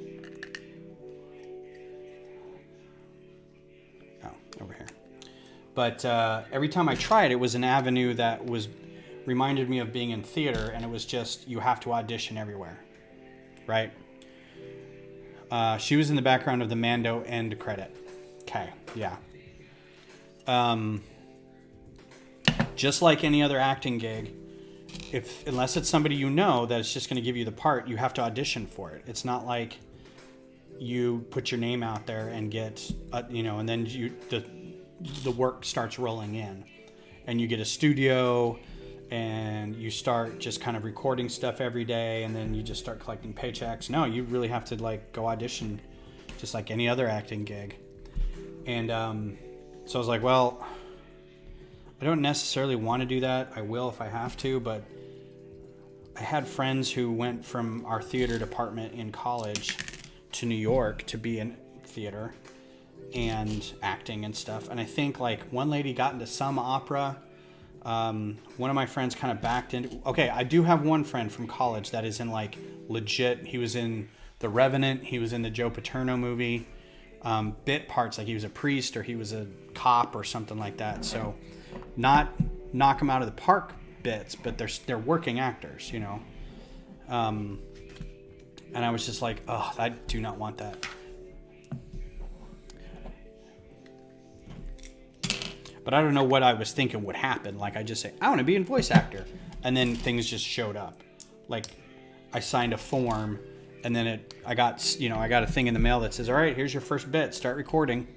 Oh, over here. But every time I tried, it was an avenue that reminded me of being in theater, and it was just, you have to audition everywhere, right? She was in the background of the Mando end credit. Okay, yeah. Just like any other acting gig, unless it's somebody you know that's just going to give you the part, you have to audition for it. It's not like you put your name out there and get, and then the work starts rolling in, and you get a studio, and you start just kind of recording stuff every day, and then you just start collecting paychecks. No, you really have to like go audition just like any other acting gig. And so I was like, well, I don't necessarily want to do that. I will if I have to, but I had friends who went from our theater department in college to New York to be in theater and acting and stuff. And I think like one lady got into some opera. One of my friends kind of backed into... Okay, I do have one friend from college that is in like legit... He was in The Revenant. He was in the Joe Paterno movie. Bit parts, like he was a priest or he was a cop or something like that. So not knock them out of the park bits, but they're working actors, And I was just like, oh, I do not want that. But I don't know what I was thinking would happen. Like I just say, I want to be a voice actor. And then things just showed up. Like I signed a form, and then I got a thing in the mail that says, all right, here's your first bit. Start recording.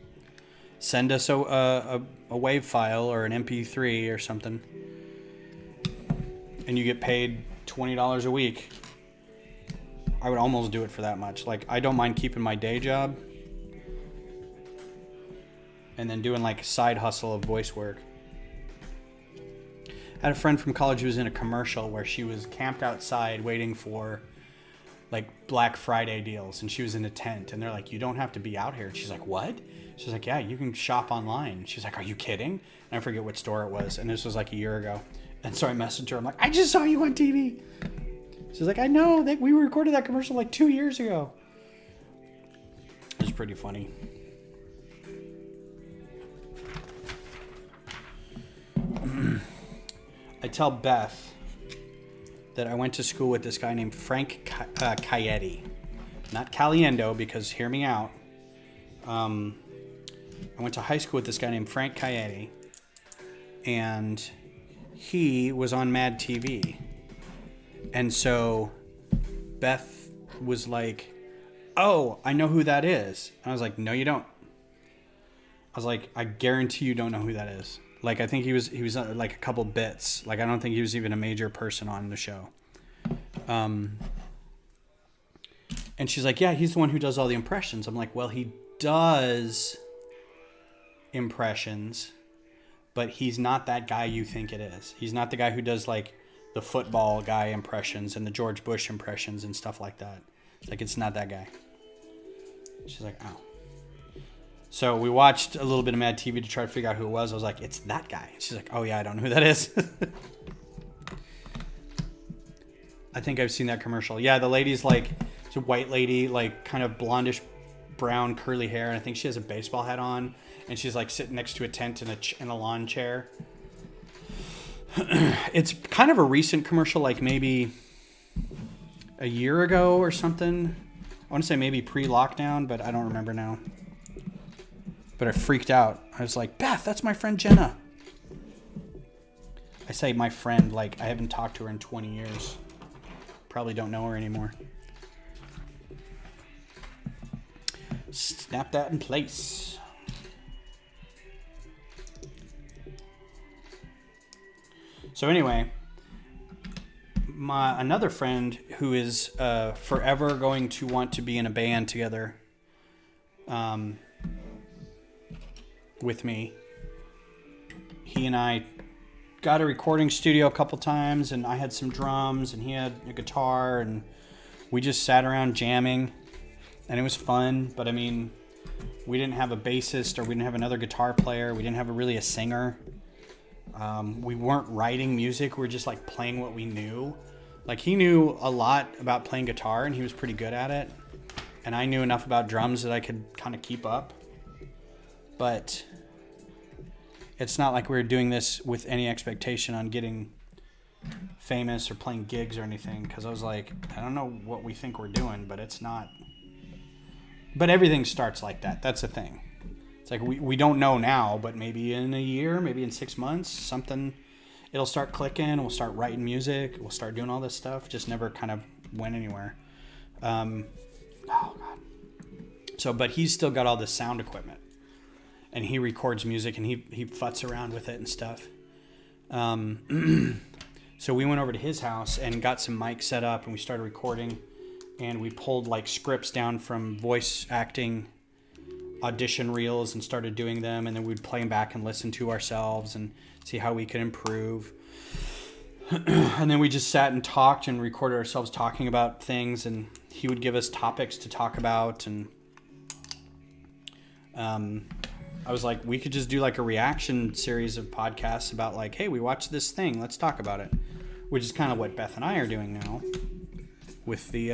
Send us a WAV file or an MP3 or something. And you get paid $20 a week. I would almost do it for that much. Like I don't mind keeping my day job and then doing like a side hustle of voice work. I had a friend from college who was in a commercial where she was camped outside waiting for like Black Friday deals, and she was in a tent, and they're like, you don't have to be out here. And she's like, what? She's like, yeah, you can shop online. She's like, are you kidding? And I forget what store it was, and this was like a year ago. And so I messaged her. I'm like, I just saw you on TV. She's like, I know that we recorded that commercial like 2 years ago. It was pretty funny. I tell Beth that I went to school with this guy named Frank Cayetti. Not Caliendo, because hear me out. I went to high school with this guy named Frank Cayetti, and he was on Mad TV. And so Beth was like, oh, I know who that is. And I was like, no, you don't. I was like, I guarantee you don't know who that is. Like, I think he was like a couple bits. Like, I don't think he was even a major person on the show. And she's like, yeah, he's the one who does all the impressions. I'm like, well, he does impressions, but he's not that guy you think it is. He's not the guy who does like the football guy impressions and the George Bush impressions and stuff like that. Like, it's not that guy. She's like, oh. So we watched a little bit of Mad TV to try to figure out who it was. I was like, it's that guy. She's like, oh yeah, I don't know who that is. I think I've seen that commercial. Yeah, the lady's like, it's a white lady, like kind of blondish brown curly hair. And I think she has a baseball hat on. And she's like sitting next to a tent in a lawn chair. It's kind of a recent commercial, like maybe a year ago or something. I want to say maybe pre-lockdown, but I don't remember now. But I freaked out. I was like, Beth, that's my friend Jenna. I say my friend, like I haven't talked to her in 20 years. Probably don't know her anymore. Snap that in place. So anyway, another friend who is forever going to want to be in a band together with me. He and I got a recording studio a couple times, and I had some drums and he had a guitar, and we just sat around jamming, and it was fun. But I mean, we didn't have a bassist, or we didn't have another guitar player. We didn't have really a singer. We weren't writing music. We were just like playing what we knew. Like, he knew a lot about playing guitar and he was pretty good at it. And I knew enough about drums that I could kind of keep up. But it's not like we were doing this with any expectation on getting famous or playing gigs or anything. Because I was like, I don't know what we think we're doing, but it's not. But everything starts like that. That's the thing. It's like we don't know now, but maybe in a year, maybe in 6 months, something, it'll start clicking. We'll start writing music. We'll start doing all this stuff. Just never kind of went anywhere. Oh, God. So, but he's still got all this sound equipment. And he records music, and he futs around with it and stuff. So we went over to his house and got some mics set up, and we started recording. And we pulled like scripts down from voice acting audition reels and started doing them, and then we'd play them back and listen to ourselves and see how we could improve. And then we just sat and talked and recorded ourselves talking about things, and he would give us topics to talk about. And I was like, we could just do like a reaction series of podcasts about like, hey, we watched this thing, let's talk about it, which is kind of what Beth and I are doing now with the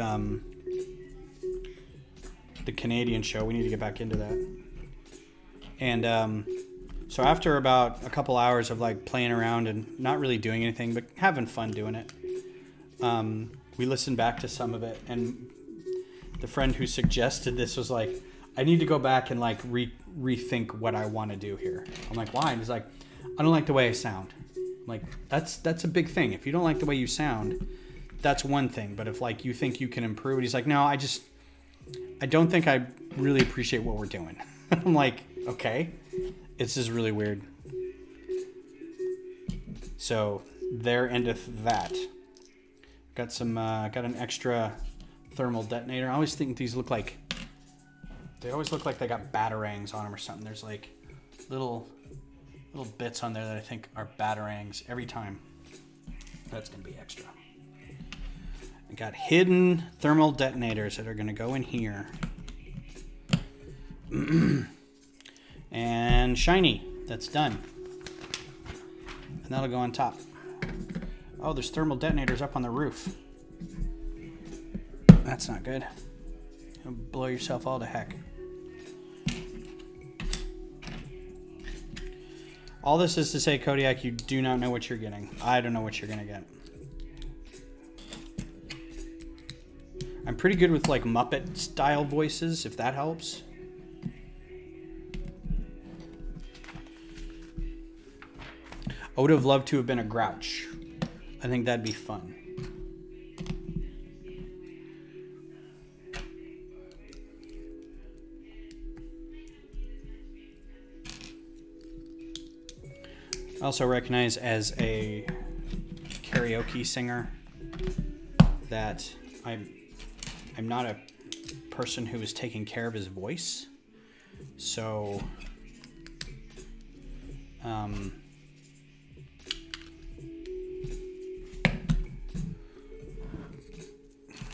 Canadian show. We need to get back into that. And so after about a couple hours of like playing around and not really doing anything but having fun doing it, we listened back to some of it, and the friend who suggested this was like, I need to go back and like rethink what I want to do here. I'm like, why? And he's like, I don't like the way I sound. I'm like, that's a big thing. If you don't like the way you sound, that's one thing. But if like you think you can improve, and he's like, no, I don't think I really appreciate what we're doing. I'm like, okay, it's just really weird. So there endeth that. Got an extra thermal detonator. I always think these look like, they got batarangs on them or something. There's like little bits on there that I think are batarangs every time. That's gonna be extra. I got hidden thermal detonators that are going to go in here. And shiny. That's done. And that'll go on top. Oh, there's thermal detonators up on the roof. That's not good. You'll blow yourself all to heck. All this is to say, Kodiak, you do not know what you're getting. I don't know what you're going to get. I'm pretty good with like Muppet style voices, if that helps. I would have loved to have been a Grouch. I think that'd be fun. I also recognize as a karaoke singer that I'm not a person who is taking care of his voice. So,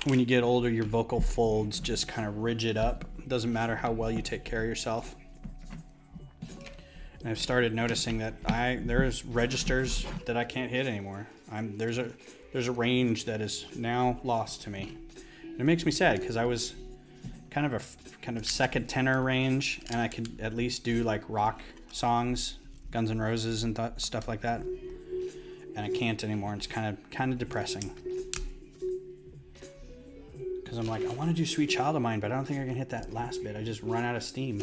when you get older, your vocal folds just kind of rigid up. It doesn't matter how well you take care of yourself. And I've started noticing that there's registers that I can't hit anymore. There's a range that is now lost to me. And it makes me sad because I was kind of second tenor range, and I could at least do like rock songs, Guns N' Roses and stuff like that. and I can't anymore. It's kind of depressing. Because I'm like, I want to do Sweet Child of Mine, but I don't think I can hit that last bit. I just run out of steam.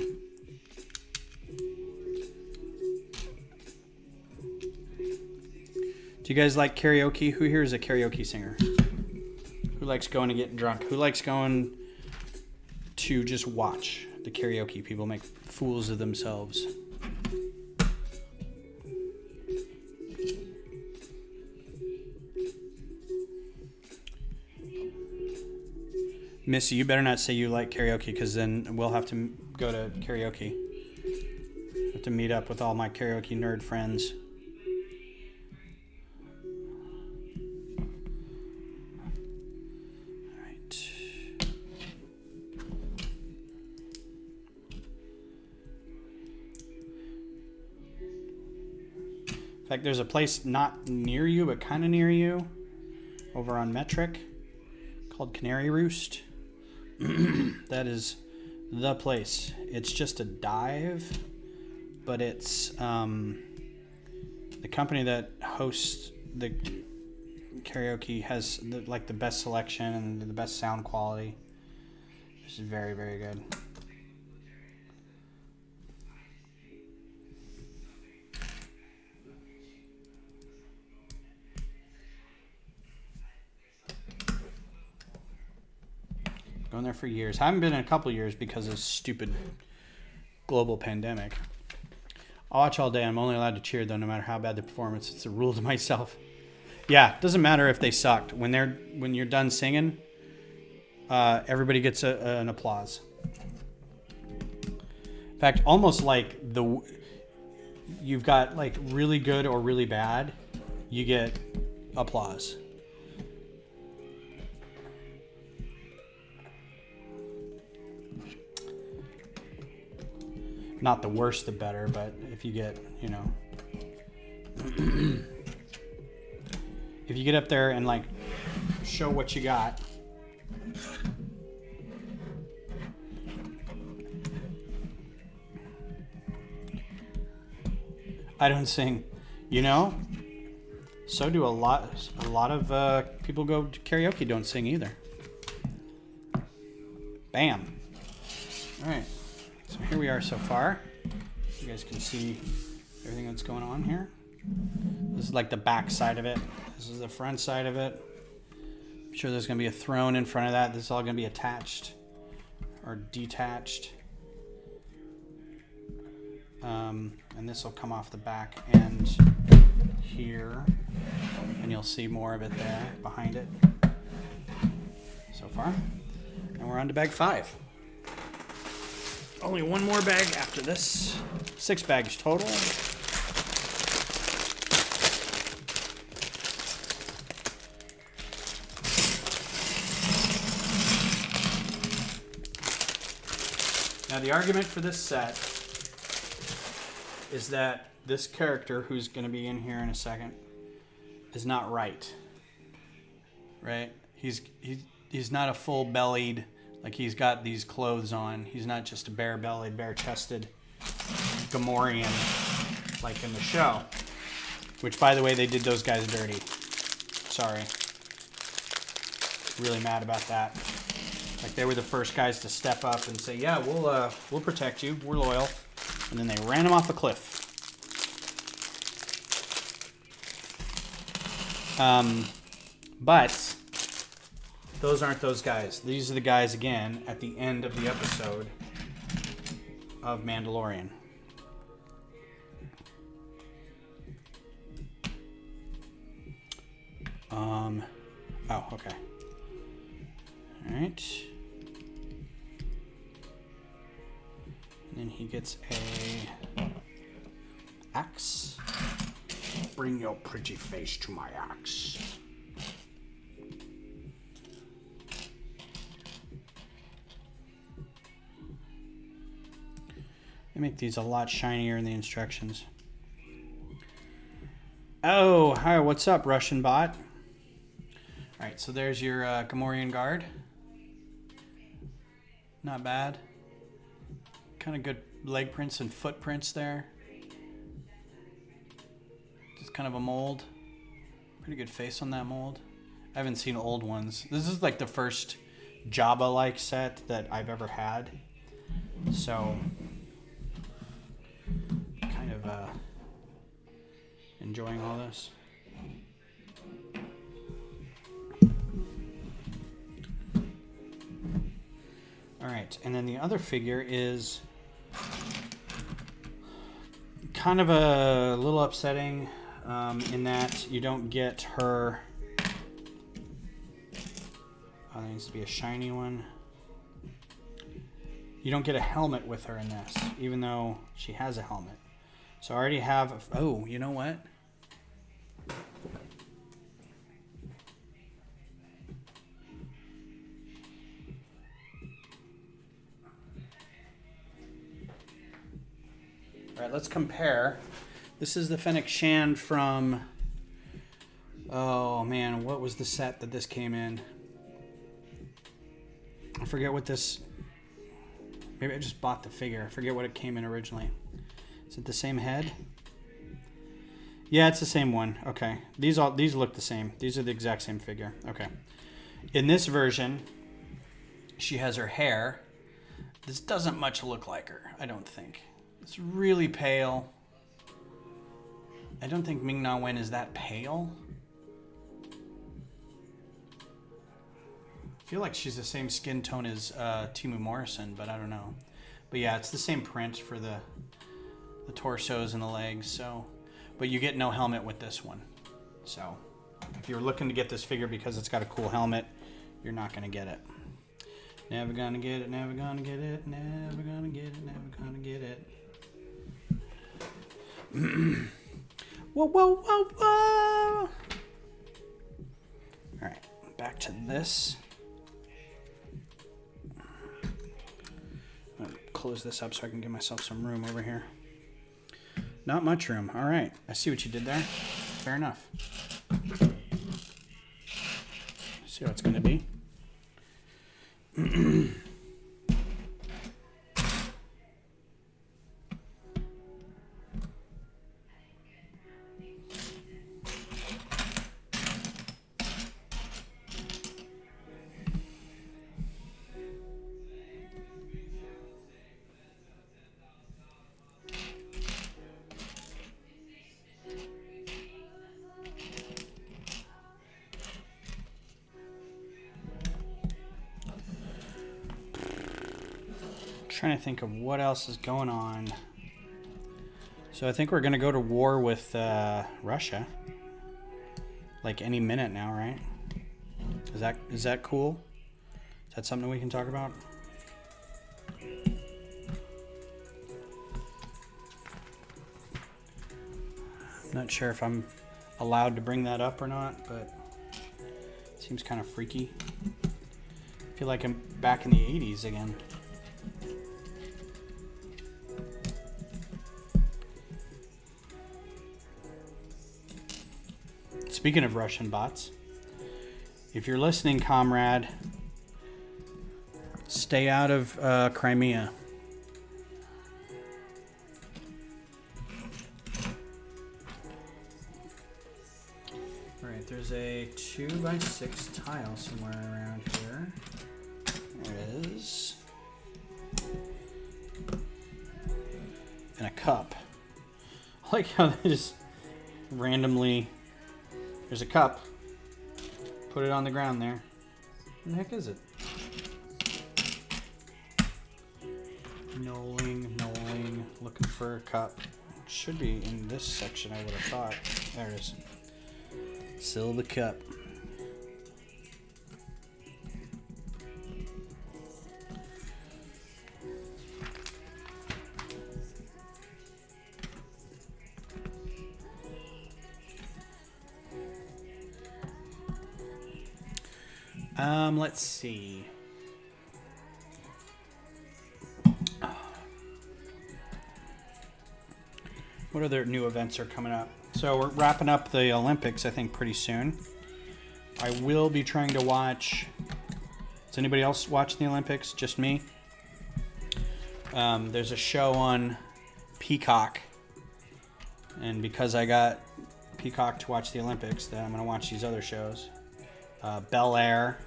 Do you guys like karaoke? Who here is a karaoke singer? Who likes going to get drunk? Who likes going to just watch the karaoke people make fools of themselves? Missy, you better not say you like karaoke, because then we'll have to go to karaoke. Have to meet up with all my karaoke nerd friends. All right. In fact, there's a place not near you, but kind of near you, over on Metric, called Canary Roost. That is the place. It's just a dive, but it's the company that hosts the karaoke has the best selection and the best sound quality. This is very, very good. Going there for years. I haven't been in a couple years because of stupid global pandemic. I'll watch all day. I'm only allowed to cheer, though, no matter how bad the performance. It's a rule to myself. Yeah, it doesn't matter if they sucked. When you're done singing, everybody gets an applause. In fact, almost like you've got like really good or really bad, you get applause. Not the worse, the better, but if you get, if you get up there and like show what you got. I don't sing, so do a lot of people go to karaoke don't sing either. Bam. All right. So here we are so far. You guys can see everything that's going on here. This is like the back side of it. This is the front side of it. I'm sure there's going to be a throne in front of that. This is all going to be attached or detached. And this will come off the back end here. And you'll see more of it there behind it so far. And we're on to bag 5. Only one more bag after this. 6 bags total. Now the argument for this set is that this character, who's going to be in here in a second, is not right. Right? He's not a full-bellied. Like, he's got these clothes on. He's not just a bare-bellied, bare-chested Gamorrean like in the show. Which, by the way, they did those guys dirty. Sorry. Really mad about that. Like, they were the first guys to step up and say, yeah, we'll protect you. We're loyal. And then they ran him off a cliff. But those aren't those guys. These are the guys, again, at the end of the episode of Mandalorian. Oh, okay. All right. And then he gets a axe. Bring your pretty face to my axe. They make these a lot shinier in the instructions. Oh, hi, what's up, Russian bot? All right, so there's your Gamorrean guard. Not bad. Kind of good leg prints and footprints there. Just kind of a mold. Pretty good face on that mold. I haven't seen old ones. This is like the first Jabba-like set that I've ever had. So, kind of enjoying all this. All right, and then the other figure is kind of a little upsetting in that you don't get her. Oh, there needs to be a shiny one. You don't get a helmet with her in this, even though she has a helmet. So I already have. Oh, you know what? All right, let's compare. This is the Fennec Shand from. Oh man, what was the set that this came in? I forget what this. Maybe I just bought the figure. I forget what it came in originally. Is it the same head? Yeah, it's the same one. Okay. These look the same. These are the exact same figure. Okay. In this version, she has her hair. This doesn't much look like her, I don't think. It's really pale. I don't think Ming-Na Wen is that pale. I feel like she's the same skin tone as Temu Morrison, but I don't know. But yeah, it's the same print for the torsos and the legs. So, but you get no helmet with this one. So, if you're looking to get this figure because it's got a cool helmet, you're not going to get it. Never gonna get it. Never gonna get it. Never gonna get it. Never gonna get it. Whoa, whoa, whoa, whoa! All right, back to this. Close this up so I can give myself some room over here. Not much room. All right. I see what you did there. Fair enough. See what it's going to be. Trying to think of what else is going on. So I think we're gonna go to war with Russia, like any minute now, right? Is that cool? Is that something we can talk about? I'm not sure if I'm allowed to bring that up or not, but it seems kind of freaky. I feel like I'm back in the 80s again. Speaking of Russian bots, if you're listening, comrade, stay out of Crimea. All right, there's a 2x6 tile somewhere around here. There it is. And a cup. I like how they just randomly... There's a cup. Put it on the ground there. What the heck is it? Knolling, looking for a cup. Should be in this section, I would have thought. There it is. Silver cup. Let's see. What other new events are coming up? So we're wrapping up the Olympics, I think, pretty soon. I will be trying to watch... Does anybody else watch the Olympics? Just me? There's a show on Peacock. And because I got Peacock to watch the Olympics, then I'm going to watch these other shows. Bel Air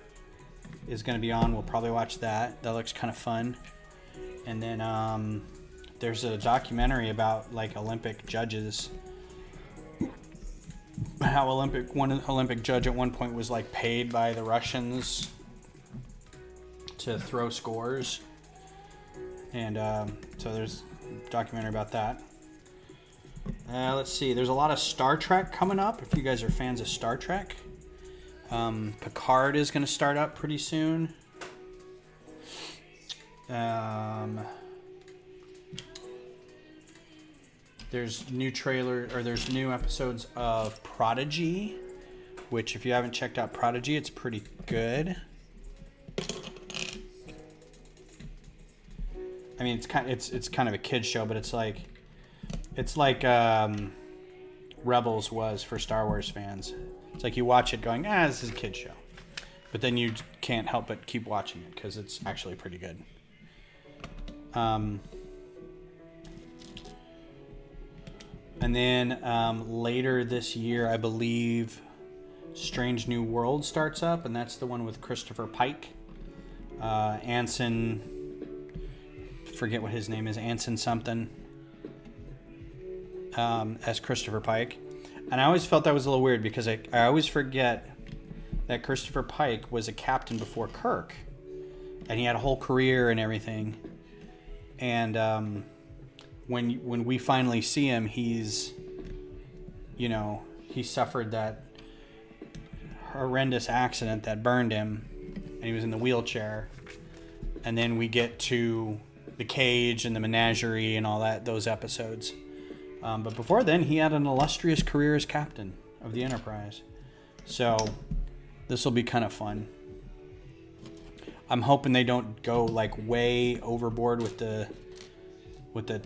is going to be on. We'll probably watch that. That looks kind of fun. And then there's a documentary about like Olympic judges. How one Olympic judge at one point was like paid by the Russians to throw scores. And so there's a documentary about that. Let's see. There's a lot of Star Trek coming up. If you guys are fans of Star Trek, Picard is going to start up pretty soon. There's new episodes of Prodigy, which if you haven't checked out Prodigy, it's pretty good. I mean, it's kind of a kid's show, but it's like Rebels was for Star Wars fans. It's like you watch it going, this is a kid's show, but then you can't help but keep watching it because it's actually pretty good. And then later this year, I believe, Strange New World starts up, and that's the one with Christopher Pike, Anson. Forget what his name is, Anson something, as Christopher Pike. And I always felt that was a little weird because I always forget that Christopher Pike was a captain before Kirk, and he had a whole career and everything. And when we finally see him, he suffered that horrendous accident that burned him, and he was in the wheelchair. And then we get to the cage and the menagerie and all those episodes. But before then, he had an illustrious career as captain of the Enterprise. So this will be kind of fun. I'm hoping they don't go like way overboard with the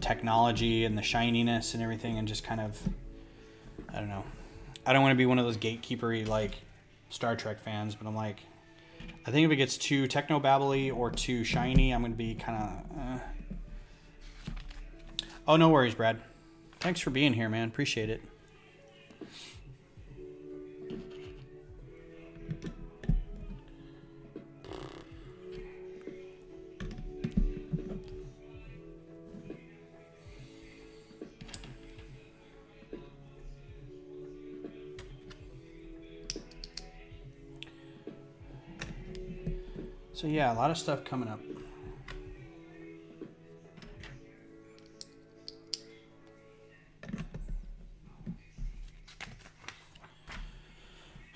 technology and the shininess and everything, and just kind of, I don't know. I don't want to be one of those gatekeepery like Star Trek fans, but I'm like, I think if it gets too techno-babbly or too shiny, I'm going to be kind of... Oh, no worries, Brad. Thanks for being here, man. Appreciate it. So yeah, a lot of stuff coming up.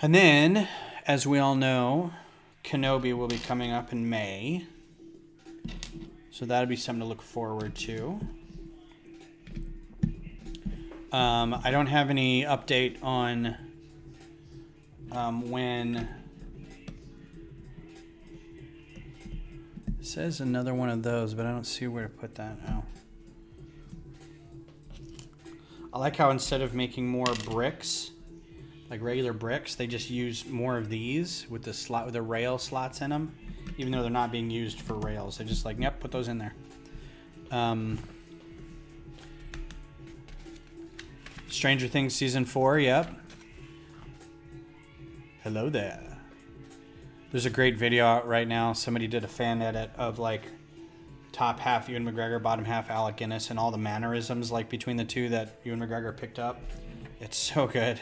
And then, as we all know, Kenobi will be coming up in May. So that'll be something to look forward to. I don't have any update on when... It says another one of those, but I don't see where to put that. Oh. I like how instead of making more bricks, like regular bricks, they just use more of these with the rail slots in them, even though they're not being used for rails. They're just like, yep, put those in there. Stranger Things Season 4, yep. Hello there. There's a great video out right now. Somebody did a fan edit of like top half Ewan McGregor, bottom half Alec Guinness, and all the mannerisms like between the two that Ewan McGregor picked up. It's so good.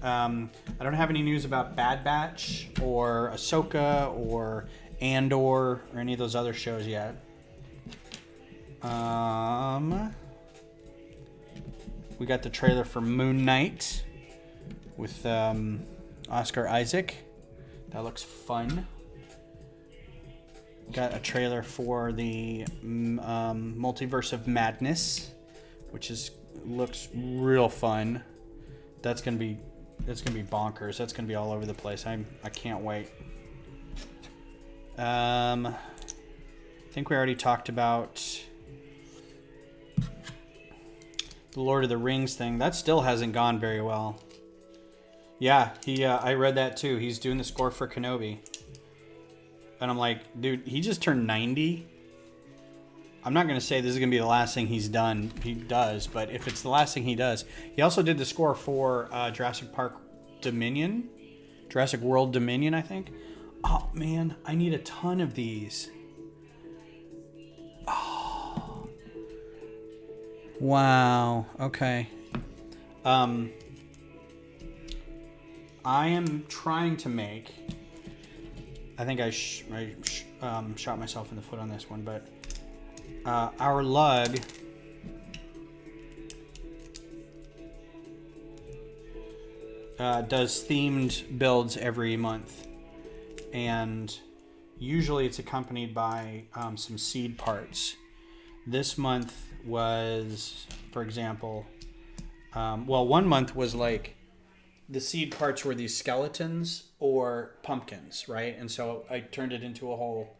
I don't have any news about Bad Batch or Ahsoka or Andor or any of those other shows yet. We got the trailer for Moon Knight with Oscar Isaac. That looks fun. Got a trailer for the Multiverse of Madness, which looks real fun. That's gonna be bonkers. That's gonna be all over the place. I can't wait. I think we already talked about the Lord of the Rings thing. That still hasn't gone very well. Yeah, I read that too. He's doing the score for Kenobi. And I'm like, dude, he just turned 90. I'm not going to say this is going to be the last thing he does, but if it's the last thing he does, he also did the score for Jurassic World Dominion, I think. Oh man, I need a ton of these. Oh, wow. Okay. I am trying to make. I think I shot myself in the foot on this one, but our lug does themed builds every month, and usually it's accompanied by some seed parts. This month was, for example, one month was like the seed parts were these skeletons or pumpkins, right? And so I turned it into a whole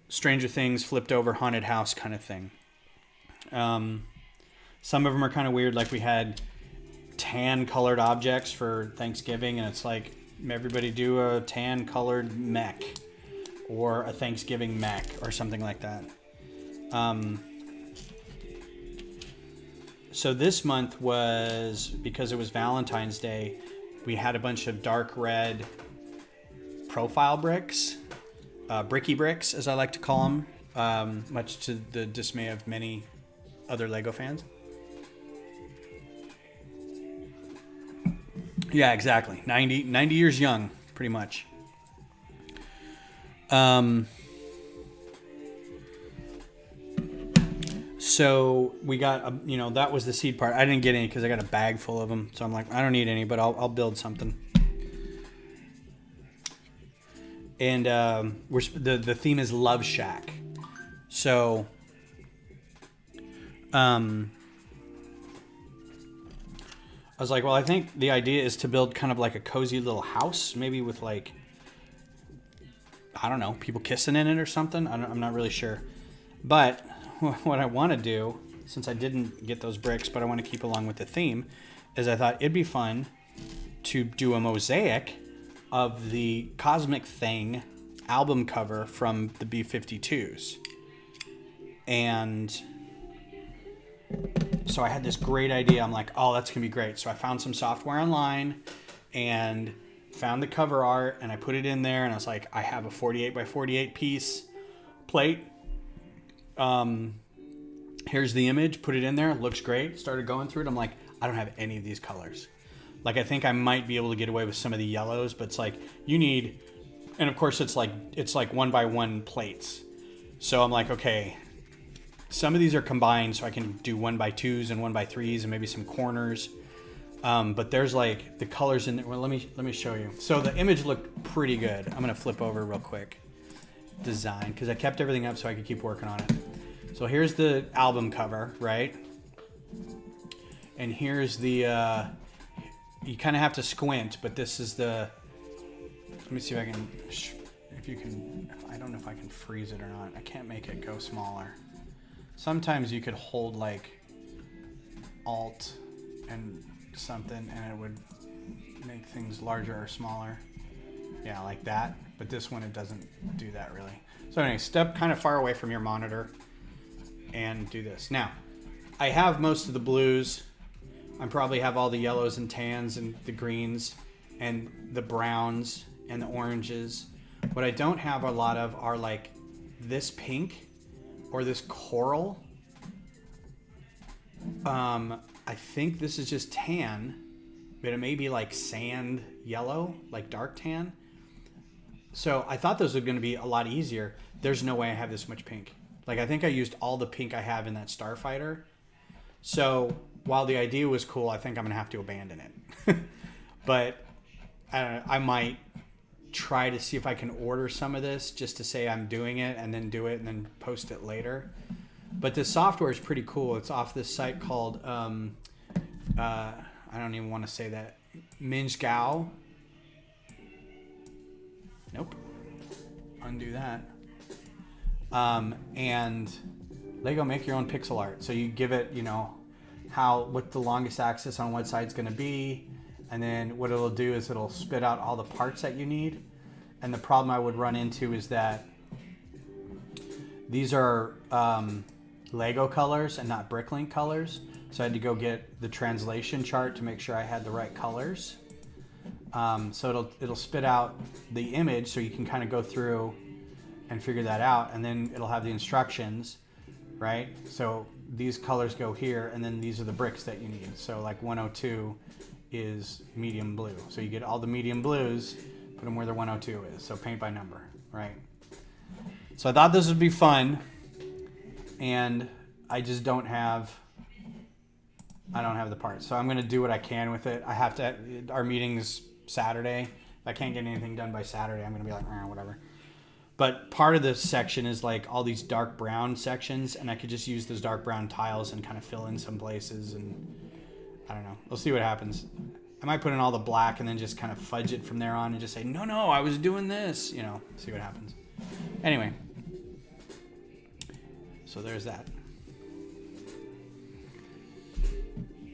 Stranger Things flipped over haunted house kind of thing. Some of them are kind of weird, like we had tan colored objects for Thanksgiving, and it's like everybody do a tan colored mech or a Thanksgiving mech or something like that. So this month was, because it was Valentine's Day, we had a bunch of dark red profile bricks, bricky bricks as I like to call them, much to the dismay of many other Lego fans. Yeah, exactly. 90 years young, pretty much. So we got, that was the seed part. I didn't get any because I got a bag full of them. So I'm like, I don't need any, but I'll build something. And the theme is Love Shack. So, I was like, well, I think the idea is to build kind of like a cozy little house, maybe with like, I don't know, people kissing in it or something. I'm not really sure. But what I want to do, since I didn't get those bricks, but I want to keep along with the theme, is I thought it'd be fun to do a mosaic of the Cosmic Thing album cover from the B-52s. And so I had this great idea. I'm like, oh, that's going to be great. So I found some software online and found the cover art, and I put it in there, and I was like, I have a 48 by 48 piece plate. Here's the image, put it in there, it looks great. Started going through it. I'm like, I don't have any of these colors. Like, I think I might be able to get away with some of the yellows, but it's like you need, and of course it's like 1x1 plates. So I'm like, okay, some of these are combined, so I can do 1x2s and 1x3s and maybe some corners. But there's like the colors in there. Well, let me show you. So the image looked pretty good. I'm gonna flip over real quick. Design, because I kept everything up so I could keep working on it. So here's the album cover, right? And here's the you kind of have to squint, but this is the, let me see if I can, I don't know if I can freeze it or not. I can't make it go smaller. Sometimes you could hold like Alt and something and it would make things larger or smaller. Yeah, like that. But this one, it doesn't do that really. So anyway, step kind of far away from your monitor and do this. Now, I have most of the blues. I probably have all the yellows and tans and the greens and the browns and the oranges. What I don't have a lot of are like this pink or this coral. I think this is just tan, but it may be like sand yellow, like dark tan. So I thought those were going to be a lot easier. There's no way I have this much pink. Like, I think I used all the pink I have in that Starfighter. So while the idea was cool, I think I'm going to have to abandon it. But I might try to see if I can order some of this just to say I'm doing it and then do it and then post it later. But this software is pretty cool. It's off this site called, I don't even want to say that, Minjgao. Nope. Undo that. And Lego make your own pixel art. So you give it, what the longest axis on what side's going to be. And then what it'll do is it'll spit out all the parts that you need. And the problem I would run into is that These are Lego colors and not Bricklink colors. So I had to go get the translation chart to make sure I had the right colors. So it'll spit out the image so you can kind of go through and figure that out. And then it'll have the instructions, right? So these colors go here, and then these are the bricks that you need. So like 102 is medium blue. So you get all the medium blues, put them where the 102 is. So paint by number, right? So I thought this would be fun, and I just don't have the parts. So I'm going to do what I can with it. I have to, our meeting's Saturday. If I can't get anything done by Saturday, I'm going to be like, whatever. But part of this section is like all these dark brown sections, and I could just use those dark brown tiles and kind of fill in some places, and I don't know. We'll see what happens. I might put in all the black and then just kind of fudge it from there on and just say, no, I was doing this, see what happens. Anyway. So there's that.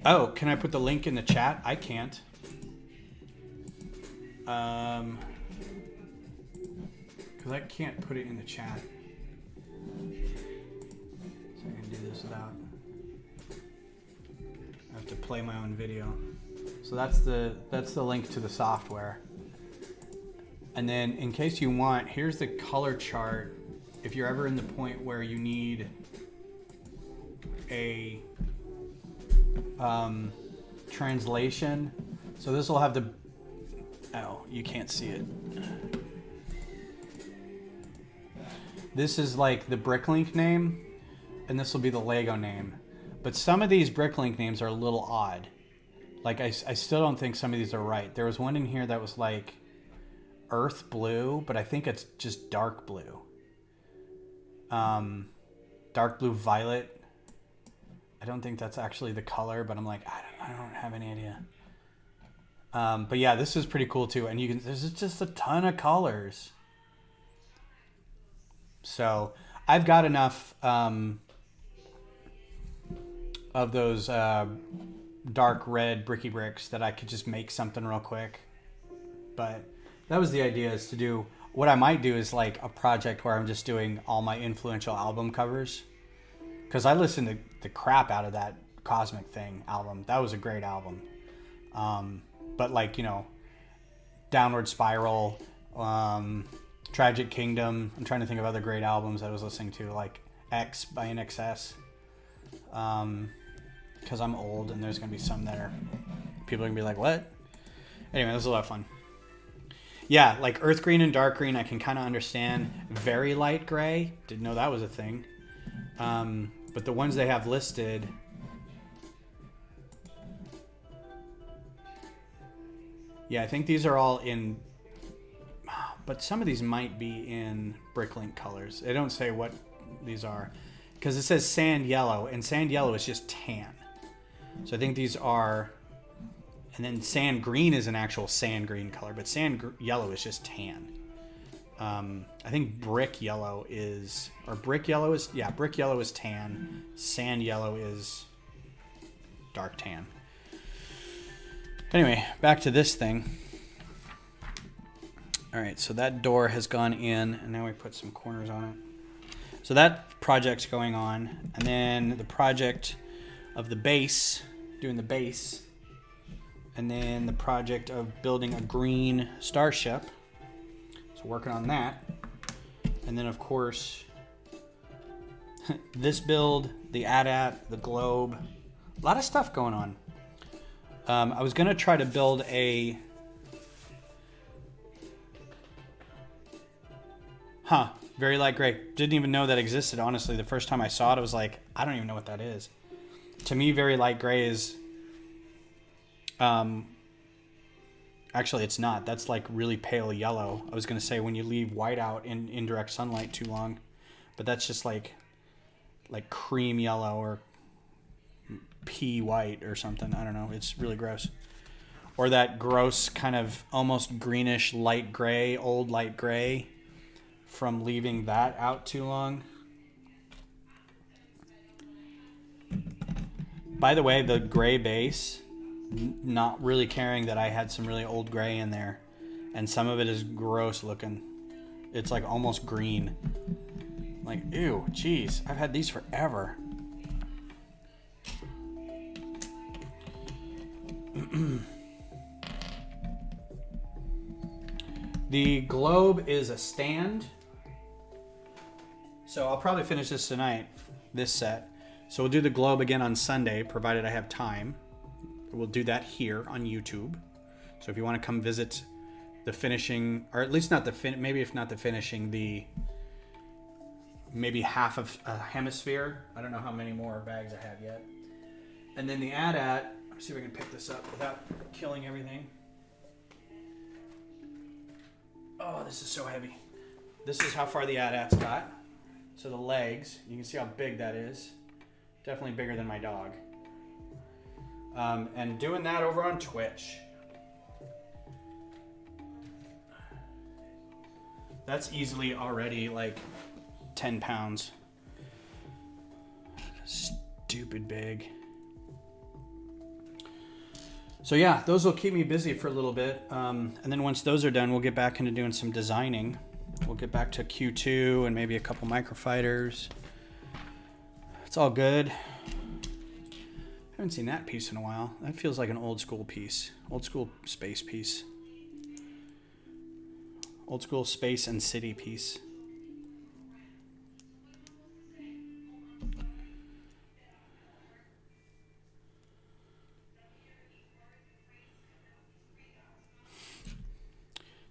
Oh, can I put the link in the chat? I can't. Because I can't put it in the chat. So I can do this without. I have to play my own video. So that's the link to the software. And then in case you want, here's the color chart. If you're ever in the point where you need a translation. So this will have the, you can't see it. This is like the Bricklink name, and this will be the Lego name. But some of these Bricklink names are a little odd. Like I still don't think some of these are right. There was one in here that was like earth blue, but I think it's just dark blue. Dark blue violet. I don't think that's actually the color, but I'm like, I don't have any idea. But yeah, this is pretty cool too. And there's just a ton of colors. So I've got enough of those dark red bricky bricks that I could just make something real quick. But that was the idea, is to do, what I might do is like a project where I'm just doing all my influential album covers. Because I listened to the crap out of that Cosmic Thing album. That was a great album. But like, Downward Spiral, Tragic Kingdom. I'm trying to think of other great albums I was listening to, like X by NXS. Because I'm old, and there's going to be some that people are going to be like, what? Anyway, this was a lot of fun. Yeah, like earth green and dark green, I can kind of understand. Very light gray, didn't know that was a thing. But the ones they have listed, yeah, I think these are all in, but some of these might be in Bricklink colors. They don't say what these are, because it says sand yellow, and sand yellow is just tan. So I think these are, and then sand green is an actual sand green color, but sand yellow is just tan. I think brick yellow is tan. Sand yellow is dark tan. Anyway, back to this thing. All right, so that door has gone in, and now we put some corners on it. So that project's going on, and then the project of the base, doing the base, and then the project of building a green starship. So working on that. And then of course, this build, the AT-AT, the globe, a lot of stuff going on. I was gonna try to build a, very light gray. Didn't even know that existed, honestly. The first time I saw it, I was like, I don't even know what that is. To me, very light gray is, actually it's not. That's like really pale yellow. I was going to say when you leave white out in indirect sunlight too long, but that's just like cream yellow or pea white or something. I don't know. It's really gross. Or that gross kind of almost greenish light gray, old light gray from leaving that out too long. By the way, the gray base, not really caring that I had some really old gray in there, and some of it is gross looking. It's like almost green. Like, ew, geez, I've had these forever. The globe is a stand. So I'll probably finish this tonight, this set. So we'll do the globe again on Sunday, provided I have time. We'll do that here on YouTube. So if you want to come visit the finishing, or at least not the maybe if not the finishing, the maybe half of a hemisphere. I don't know how many more bags I have yet. And then the AT-AT, let's see if I can pick this up without killing everything. Oh, this is so heavy. This is how far the AT-AT's got. So the legs, you can see how big that is. Definitely bigger than my dog. And doing that over on Twitch. That's easily already like 10 pounds. Stupid big. So yeah, those will keep me busy for a little bit. And then once those are done, we'll get back into doing some designing. We'll get back to Q2 and maybe a couple microfighters. It's all good. Haven't seen that piece in a while. That feels like an old school piece. Old school space piece. Old school space and city piece.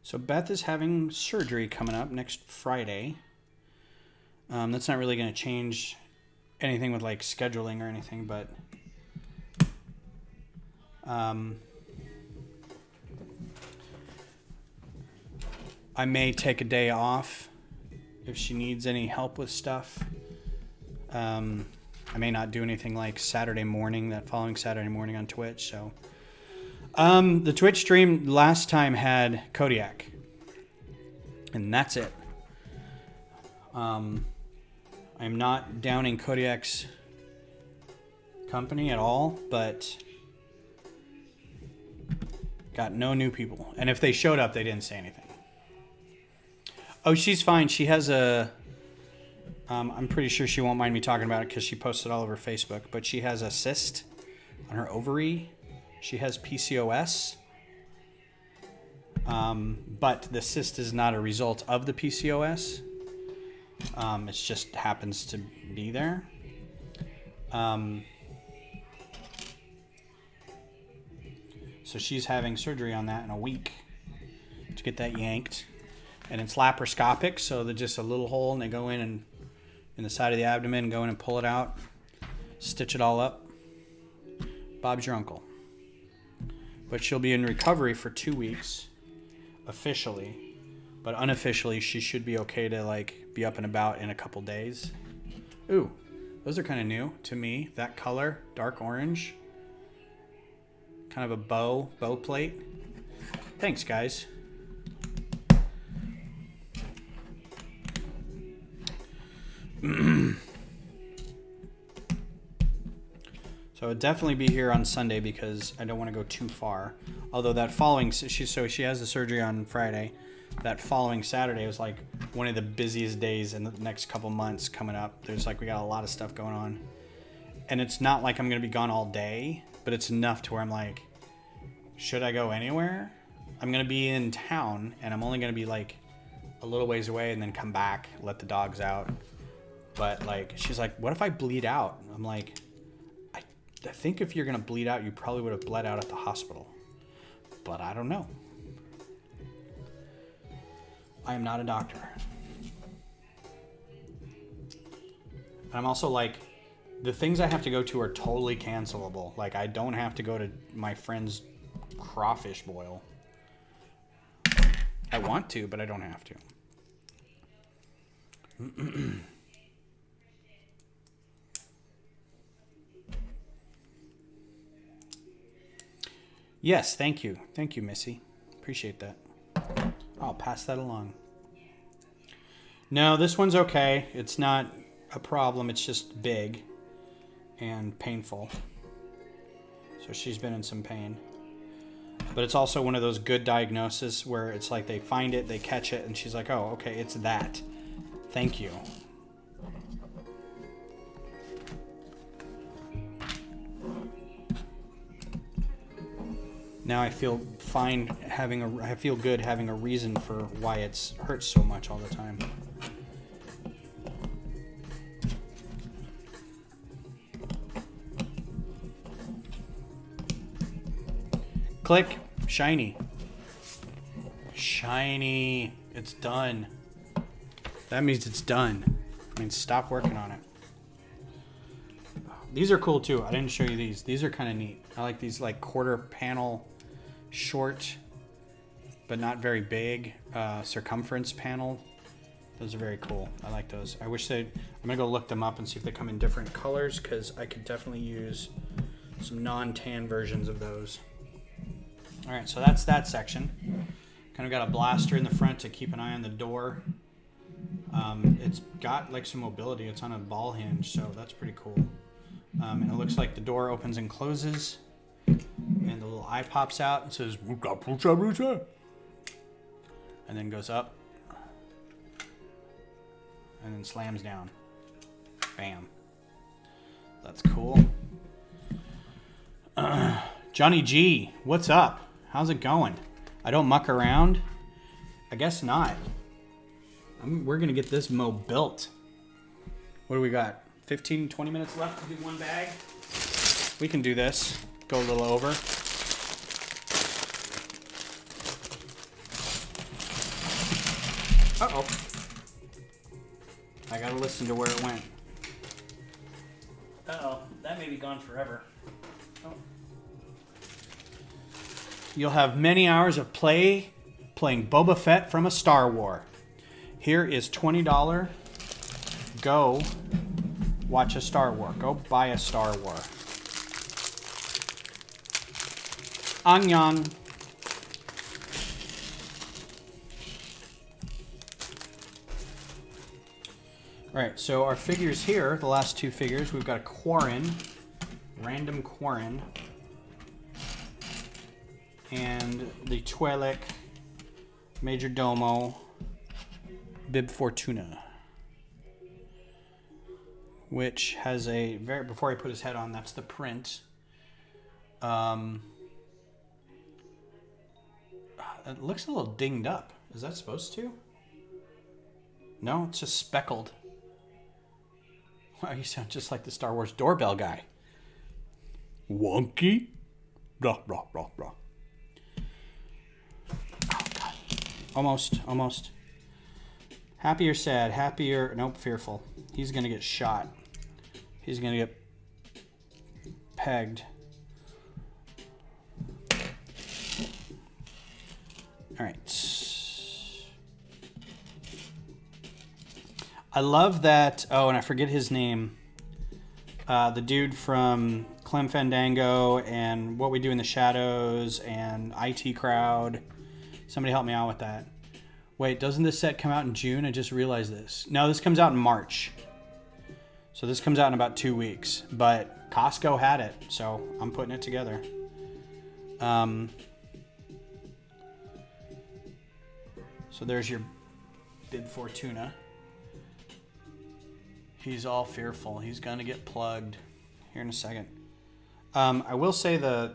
So Beth is having surgery coming up next Friday. That's not really going to change anything with like scheduling or anything, but I may take a day off if she needs any help with stuff. I may not do anything like Saturday morning, that following Saturday morning on Twitch. So the Twitch stream last time had Kodiak, and that's it. I'm not downing Kodiak's company at all, but got no new people. And if they showed up, they didn't say anything. Oh, she's fine. She has a... I'm pretty sure she won't mind me talking about it because she posted all over Facebook, but she has a cyst on her ovary. She has PCOS. But the cyst is not a result of the PCOS. It just happens to be there. So she's having surgery on that in a week to get that yanked. And it's laparoscopic, so they're just a little hole, and they go in the side of the abdomen, go in and pull it out, stitch it all up. Bob's your uncle. But she'll be in recovery for 2 weeks, officially. But unofficially, she should be okay to like be up and about in a couple days. Ooh, those are kind of new to me. That color, dark orange. Kind of a bow plate. Thanks, guys. So I'll definitely be here on Sunday because I don't want to go too far. Although that following, she has the surgery on Friday. That following Saturday was like one of the busiest days in the next couple months coming up. There's like, we got a lot of stuff going on. And it's not like I'm going to be gone all day, but it's enough to where I'm like, should I go anywhere? I'm going to be in town and I'm only going to be like a little ways away and then come back, let the dogs out. But like, she's like, what if I bleed out? I'm like, I think if you're going to bleed out, you probably would have bled out at the hospital. But I don't know. I am not a doctor. And I'm also like, the things I have to go to are totally cancelable. Like, I don't have to go to my friend's crawfish boil. I want to, but I don't have to. Yes, thank you. Thank you, Missy. Appreciate that. I'll pass that along. No, this one's okay. It's not a problem. It's just big and painful. So she's been in some pain. But it's also one of those good diagnoses where it's like they find it, they catch it, and she's like, oh, okay, it's that. Thank you. Now I feel fine I feel good having a reason for why it hurts so much all the time. Click. Shiny. Shiny. It's done. That means it's done. I mean, stop working on it. These are cool too. I didn't show you these. These are kind of neat. I like these like quarter panel, short, but not very big circumference panel. Those are very cool. I like those. I wish I'm gonna go look them up and see if they come in different colors, because I could definitely use some non-tan versions of those. All right, so that's that section. Kind of got a blaster in the front to keep an eye on the door. It's got like some mobility. It's on a ball hinge, so that's pretty cool. And it looks like the door opens and closes, and the little eye pops out and says, and then goes up, and then slams down. Bam. That's cool. Johnny G, what's up? How's it going? I don't muck around? I guess not. We're going to get this mo built. What do we got? 15, 20 minutes left to do one bag? We can do this. Go a little over. Uh-oh. I got to listen to where it went. Uh-oh. That may be gone forever. Oh. You'll have many hours of playing Boba Fett from a Star Wars. Here is $20. Go watch a Star Wars. Go buy a Star Wars. Annyeong. All right, so our figures here, the last two figures, we've got a Quarren, random Quarren, and the Twi'lek Major Domo Bib Fortuna, which has a very, before I put his head on, that's the print. It looks a little dinged up. Is that supposed to? No, it's just speckled. Wow, you sound just like the Star Wars doorbell guy. Wonky? Rah, rah, rah, rah. Oh, God. Almost. Happy or sad? Happy or... Nope, fearful. He's going to get shot. He's going to get pegged. All right. I love that... Oh, and I forget his name. The dude from Clem Fandango and What We Do in the Shadows and IT Crowd. Somebody help me out with that. Wait, doesn't this set come out in June? I just realized this. No, this comes out in March. So this comes out in about 2 weeks. But Costco had it, so I'm putting it together. So there's your Bib Fortuna. He's all fearful. He's going to get plugged here in a second. I will say the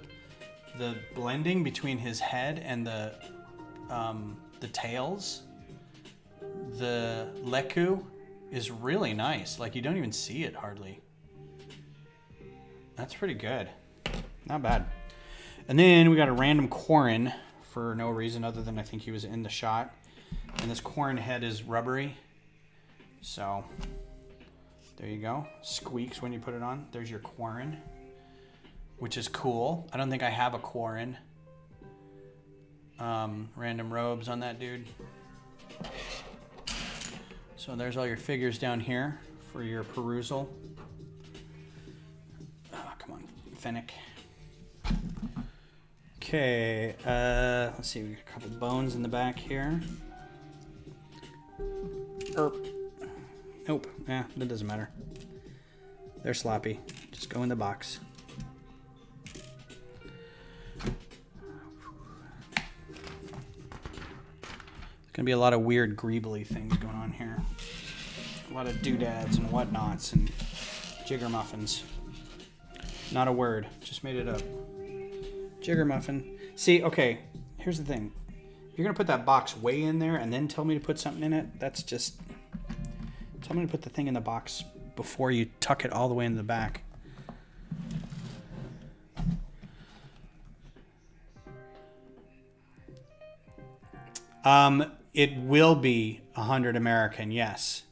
blending between his head and the tails, the Leku, is really nice. Like, you don't even see it hardly. That's pretty good. Not bad. And then we got a random Quarren for no reason other than I think he was in the shot. And this Quarren head is rubbery. So... there you go. Squeaks when you put it on. There's your Quarren, which is cool. I don't think I have a Quarren. Random robes on that dude. So there's all your figures down here for your perusal. Oh, come on, Fennec. Okay, let's see. We got a couple bones in the back here. Nope. Yeah, that doesn't matter. They're sloppy. Just go in the box. There's gonna be a lot of weird greebly things going on here. A lot of doodads and whatnots and jigger muffins. Not a word. Just made it up. Jigger muffin. See, okay, here's the thing. If you're going to put that box way in there and then tell me to put something in it, that's just... Tell me to put the thing in the box before you tuck it all the way into the back. It will be 100 American, yes.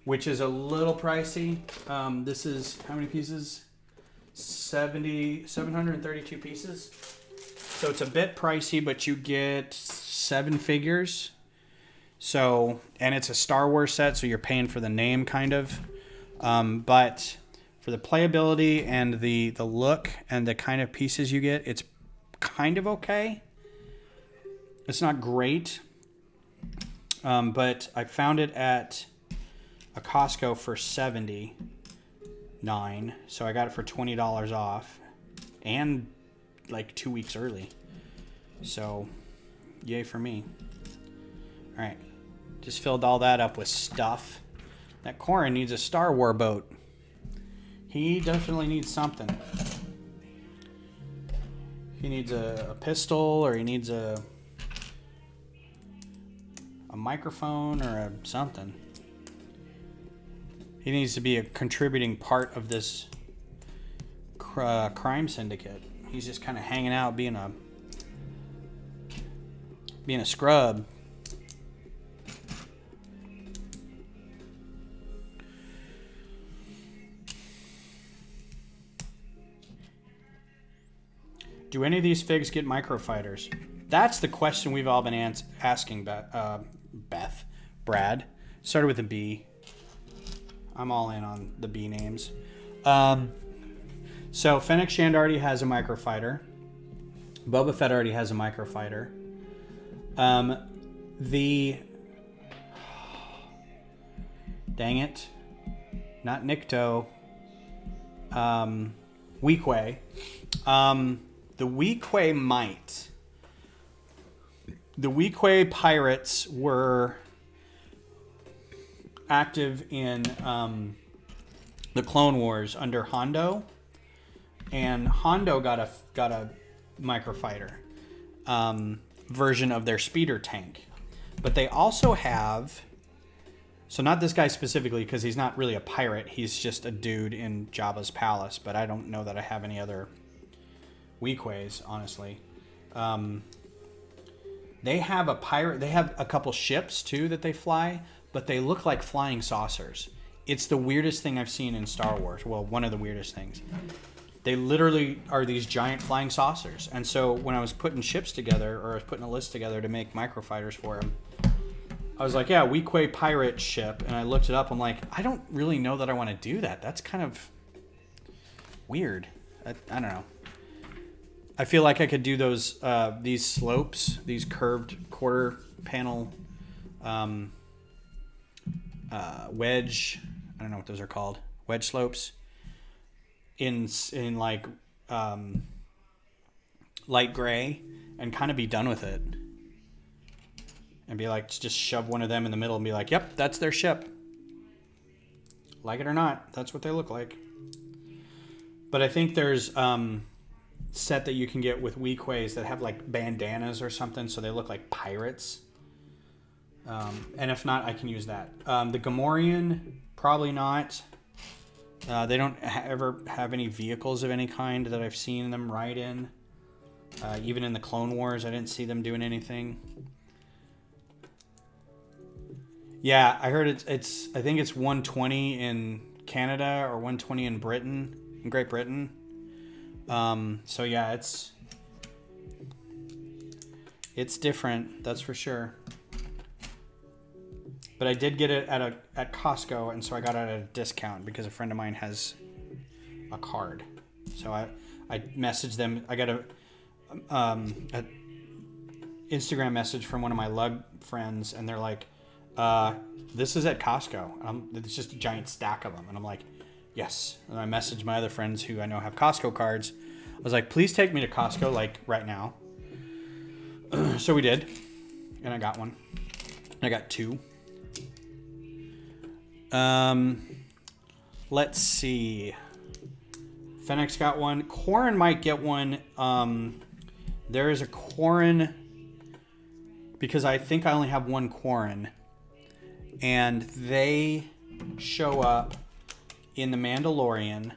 Which is a little pricey. This is, how many pieces? 732 pieces. So it's a bit pricey, but you get 7 figures. So, and it's a Star Wars set, so you're paying for the name, kind of. But for the playability and the look and the kind of pieces you get, it's kind of okay. It's not great. But I found it at a Costco for $79. So I got it for $20 off. And like 2 weeks early. So, yay for me. Alright. Just filled all that up with stuff. That Corin needs a Star Wars boat. He definitely needs something. He needs a pistol, or he needs a microphone, or something. He needs to be a contributing part of this crime syndicate. He's just kind of hanging out, being a scrub. Do any of these figs get microfighters? That's the question we've all been asking, Brad. Started with a B. I'm all in on the B names. So Fennec Shand already has a microfighter. Boba Fett already has a microfighter. Dang it. Not Nikto. Weequay. The Weequay might. The Weequay pirates were active in the Clone Wars under Hondo, and Hondo got a microfighter version of their speeder tank. But they also have, so not this guy specifically, because he's not really a pirate, he's just a dude in Jabba's palace, but I don't know that I have any other Weequays, honestly. They have a pirate, they have a couple ships too that they fly, but they look like flying saucers. It's the weirdest thing I've seen in Star Wars. Well, one of the weirdest things. They literally are these giant flying saucers. And so when I was putting ships together, or I was putting a list together to make microfighters for him, I was like, yeah, Weequay pirate ship. And I looked it up. I'm like, I don't really know that I want to do that. That's kind of weird. I don't know. I feel like I could do those, these slopes, these curved quarter panel wedge, I don't know what those are called, wedge slopes, in like light gray, and kind of be done with it. And be like, just shove one of them in the middle and be like, yep, that's their ship. Like it or not, that's what they look like. But I think there's set that you can get with Weequays that have like bandanas or something, so they look like pirates. And if not, I can use that. The Gamorrean, probably not. They don't ever have any vehicles of any kind that I've seen them ride in. Even in the Clone Wars, I didn't see them doing anything. Yeah, I heard it's I think it's 120 in Canada or 120 in Britain, in Great Britain. So yeah, it's different, that's for sure. But I did get it at Costco, and so I got it at a discount because a friend of mine has a card. So I messaged them. I got a Instagram message from one of my lug friends, and they're like, "This is at Costco." It's just a giant stack of them, and I'm like, "Yes." And I messaged my other friends who I know have Costco cards. I was like, "Please take me to Costco, like right now." So we did, and I got one. I got 2. Let's see. Fennec's got one. Corin might get one There is a Quarren, because I think I only have one Quarren, and they show up in The Mandalorian.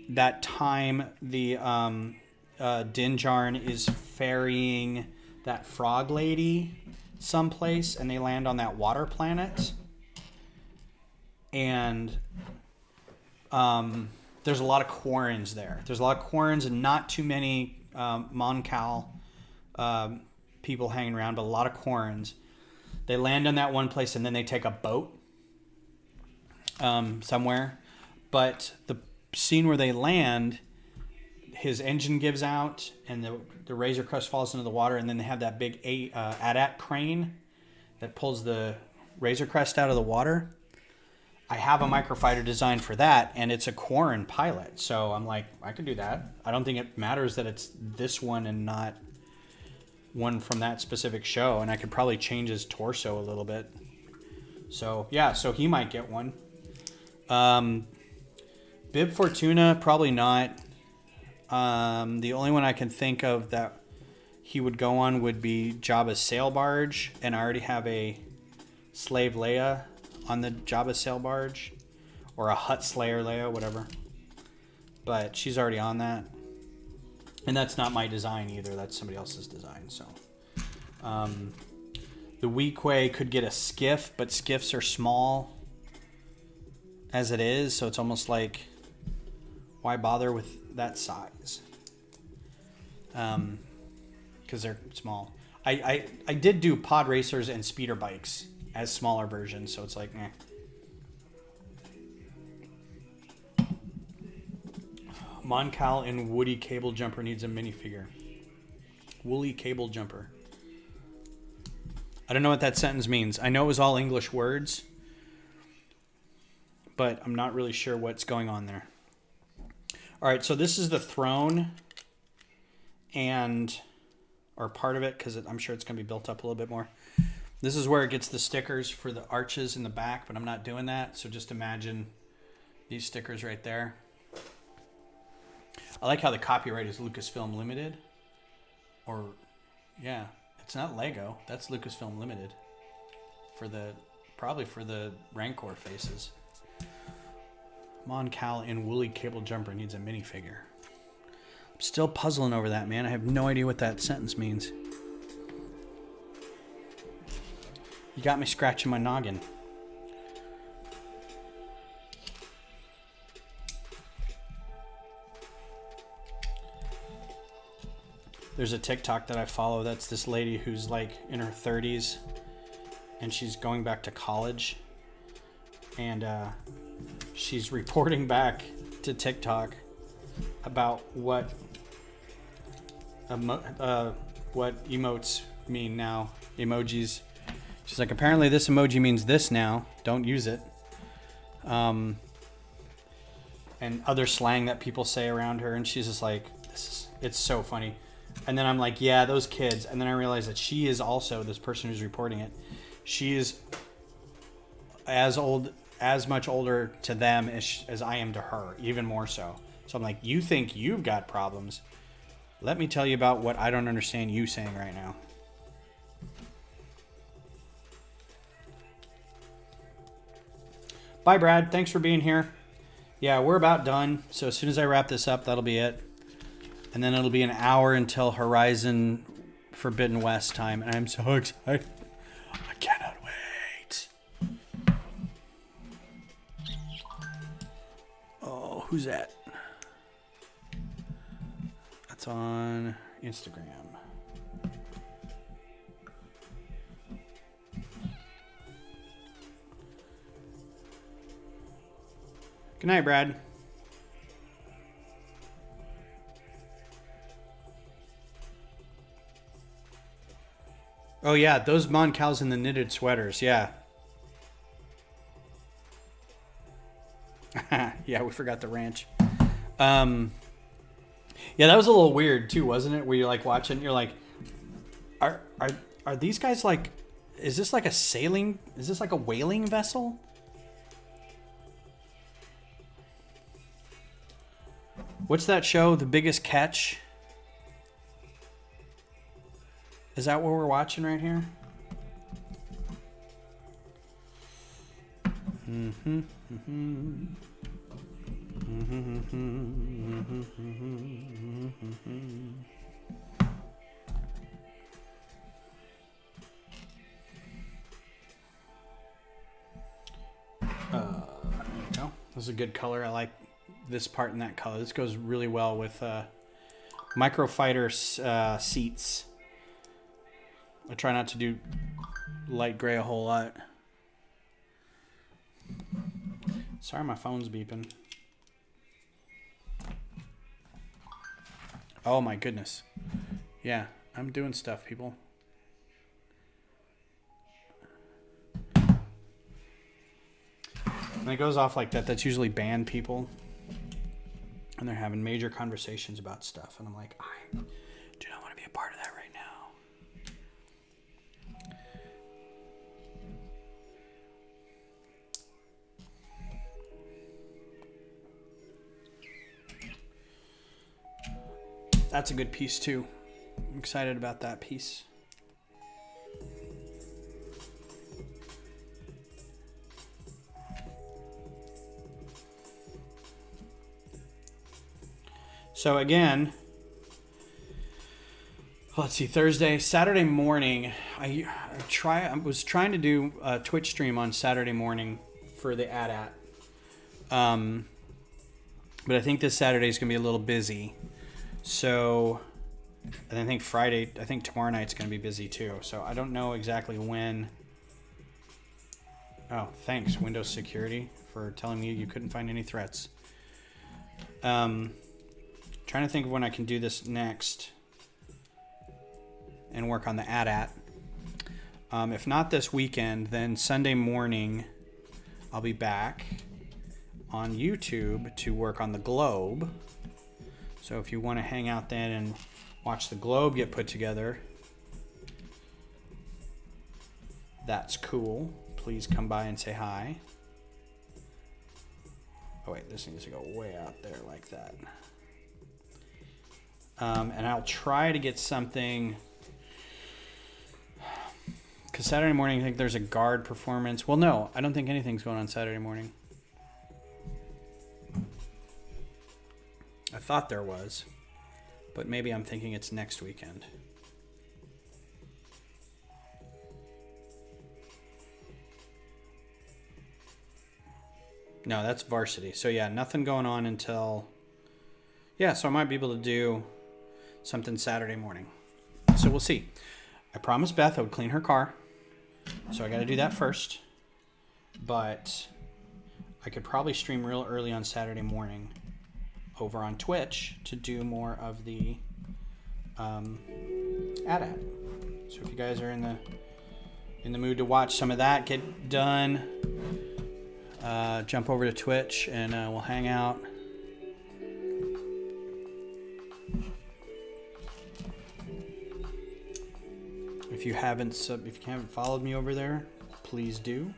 That time the Din Djarin is ferrying that frog lady someplace, and they land on that water planet. And there's a lot of Quarrens there. There's a lot of Quarrens and not too many Mon Cal people hanging around, but a lot of Quarrens. They land on that one place, and then they take a boat somewhere. But the scene where they land, his engine gives out, and the Razor Crest falls into the water, and then they have that big AT-AT crane that pulls the Razor Crest out of the water. I have a microfighter designed for that, and it's a Quarren pilot. So I'm like, I could do that. I don't think it matters that it's this one and not one from that specific show. And I could probably change his torso a little bit. So, yeah, so he might get one. Bib Fortuna, probably not. The only one I can think of that he would go on would be Jabba's sail barge. And I already have a Slave Leia on the Jabba sail barge, or a Hutt Slayer Leia, whatever. But she's already on that, and that's not my design either. That's somebody else's design. So, the Weequay could get a skiff, but skiffs are small as it is, so it's almost like, why bother with that size? Because they're small. I did do pod racers and speeder bikes as smaller versions, so it's like, Mon Cal and Woody Cable Jumper needs a minifigure. Woolly Cable Jumper. I don't know what that sentence means. I know it was all English words, but I'm not really sure what's going on there. All right, so this is the throne, or part of it, because I'm sure it's going to be built up a little bit more. This is where it gets the stickers for the arches in the back, but I'm not doing that. So just imagine these stickers right there. I like how the copyright is Lucasfilm Limited. Or, yeah, it's not Lego. That's Lucasfilm Limited. Probably for the Rancor faces. Mon Cal in Woolly Cable Jumper needs a minifigure. I'm still puzzling over that, man. I have no idea what that sentence means. You got me scratching my noggin. There's a TikTok that I follow that's this lady who's like in her 30s, and she's going back to college, and she's reporting back to TikTok about what emotes mean now, emojis. She's like, apparently this emoji means this now. Don't use it. And other slang that people say around her. And she's just like, it's so funny. And then I'm like, yeah, those kids. And then I realize that she is also, this person who's reporting it, she is as much older to them as I am to her, even more so. So I'm like, you think you've got problems. Let me tell you about what I don't understand you saying right now. Bye, Brad. Thanks for being here. Yeah, we're about done. So as soon as I wrap this up, that'll be it. And then it'll be an hour until Horizon Forbidden West time. And I'm so excited. I cannot wait. Oh, who's that? That's on Instagram. Good night, Brad. Oh, yeah, those Mon Cals in the knitted sweaters, yeah. Yeah, we forgot the ranch. Yeah, that was a little weird, too, wasn't it? Where you're, like, watching, you're like, are these guys, like, is this like a whaling vessel? What's that show, The Biggest Catch? Is that what we're watching right here? No, this is a good color. I like this part and that color. This goes really well with microfiber seats. I try not to do light gray a whole lot. Sorry, my phone's beeping. Oh my goodness. Yeah, I'm doing stuff, people. When it goes off like that, that's usually band people. And they're having major conversations about stuff. And I'm like, I do not want to be a part of that right now. That's a good piece too. I'm excited about that piece. So again, let's see, Saturday morning, I was trying to do a Twitch stream on Saturday morning for the AT-AT. But I think this Saturday is going to be a little busy. So, and I think tomorrow night's going to be busy too. So I don't know exactly when. Oh, thanks, Windows Security, for telling me you couldn't find any threats. Trying to think of when I can do this next and work on the AT-AT. If not this weekend, then Sunday morning I'll be back on YouTube to work on the globe. So if you want to hang out then and watch the globe get put together, that's cool. Please come by and say hi. Oh wait, this needs to go way out there like that. And I'll try to get something, because Saturday morning I think there's a guard performance. Well, no, I don't think anything's going on Saturday morning. I thought there was, but maybe I'm thinking it's next weekend. No, that's varsity. So yeah, nothing going on until, yeah, so I might be able to do something Saturday morning. So we'll see. I promised Beth I would clean her car, so I got to do that first. But I could probably stream real early on Saturday morning over on Twitch to do more of the AT-AT. So if you guys are in the mood to watch some of that get done, jump over to Twitch and we'll hang out. If you haven't followed me over there, please do.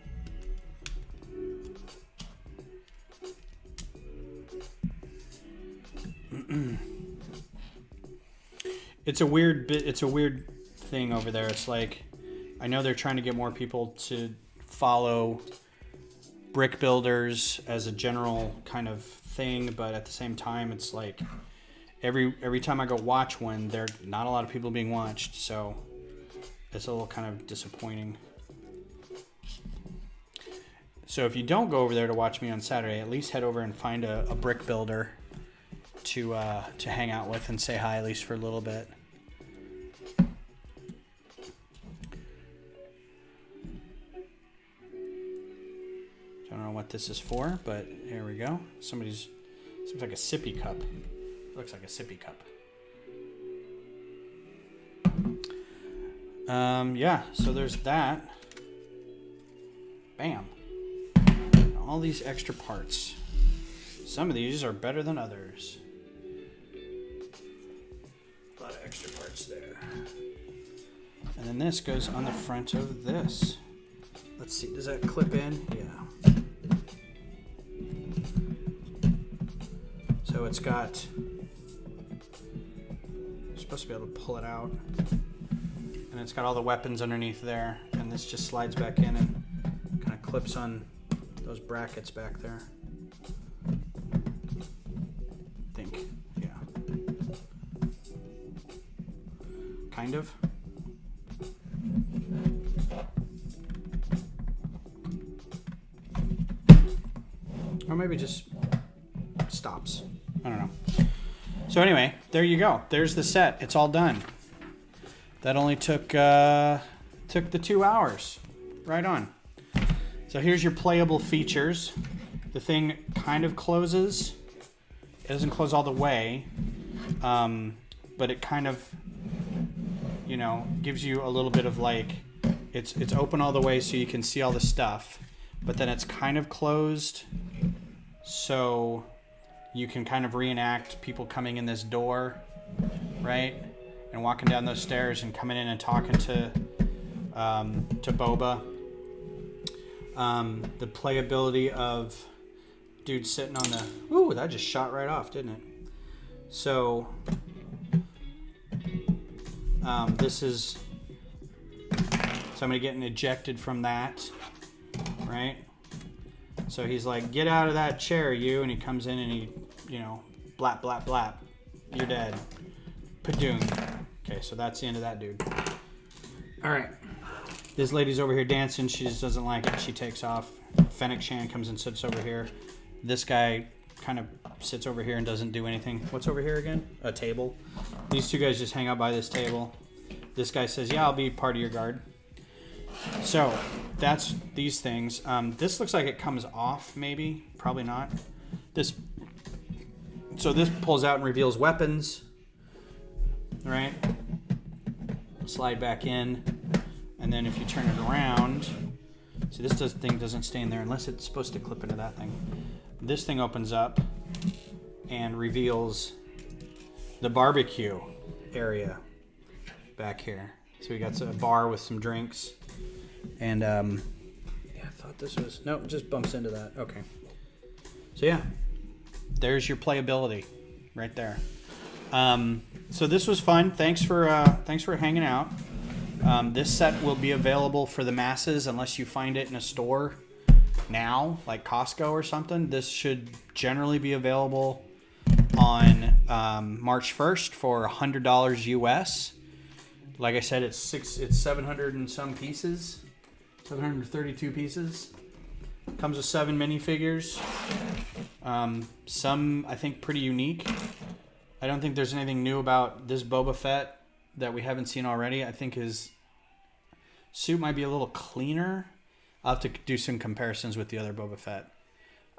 It's a weird thing over there. It's like, I know they're trying to get more people to follow brick builders as a general kind of thing, but at the same time, it's like every time I go watch one, there are not a lot of people being watched, so it's a little kind of disappointing. So if you don't go over there to watch me on Saturday, at least head over and find a brick builder to hang out with and say hi, at least for a little bit. Don't know what this is for, but here we go. Seems like a sippy cup. Looks like a sippy cup. Yeah, so there's that. Bam. All these extra parts. Some of these are better than others. A lot of extra parts there. And then this goes on the front of this. Let's see, does that clip in? Yeah. So it's got, you're supposed to be able to pull it out. And it's got all the weapons underneath there, and this just slides back in and kind of clips on those brackets back there. I think, yeah. Kind of. Or maybe just stops. I don't know. So anyway, there you go. There's the set. It's all done. That only took the 2 hours. Right on. So here's your playable features. The thing kind of closes. It doesn't close all the way, but it kind of, you know, gives you a little bit of like, it's open all the way so you can see all the stuff, but then it's kind of closed so you can kind of reenact people coming in this door, right? And walking down those stairs and coming in and talking to Boba. The playability of dude sitting on the... Ooh, that just shot right off, didn't it? So, this is somebody getting ejected from that, right? So he's like, get out of that chair, you. And he comes in and he, you know, blap, blap, blap. You're dead. Padoon. Okay, so that's the end of that dude. All right. This lady's over here dancing. She just doesn't like it. She takes off. Fennec Shan comes and sits over here. This guy kind of sits over here and doesn't do anything. What's over here again? A table. These two guys just hang out by this table. This guy says, yeah, I'll be part of your guard. So that's these things. This looks like it comes off, maybe. Probably not. So this pulls out and reveals weapons. Right? Slide back in. And then if you turn it around, see this thing doesn't stay in there unless it's supposed to clip into that thing. This thing opens up and reveals the barbecue area back here. So we got a bar with some drinks. And yeah, I thought this was, no, it just bumps into that. Okay. So yeah, there's your playability right there. So this was fun. Thanks for hanging out. This set will be available for the masses unless you find it in a store now, like Costco or something. This should generally be available on March 1st for $100 US. Like I said, it's 700 and some pieces, 732 pieces. Comes with 7 minifigures. Some I think pretty unique. I don't think there's anything new about this Boba Fett that we haven't seen already. I think his suit might be a little cleaner. I'll have to do some comparisons with the other Boba Fett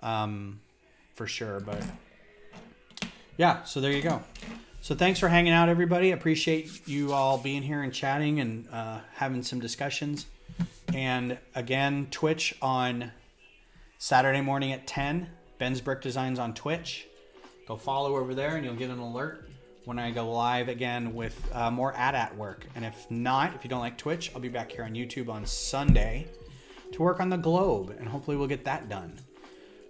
for sure. But yeah, so there you go. So thanks for hanging out, everybody. Appreciate you all being here and chatting and having some discussions. And again, Twitch on Saturday morning at 10. Ben's Brick Designs on Twitch. Go follow over there and you'll get an alert when I go live again with more AT-AT work. And if not, if you don't like Twitch, I'll be back here on YouTube on Sunday to work on the globe. And hopefully we'll get that done.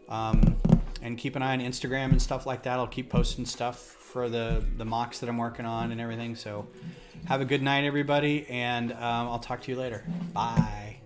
And keep an eye on Instagram and stuff like that. I'll keep posting stuff for the mocks that I'm working on and everything. So have a good night, everybody. And I'll talk to you later. Bye.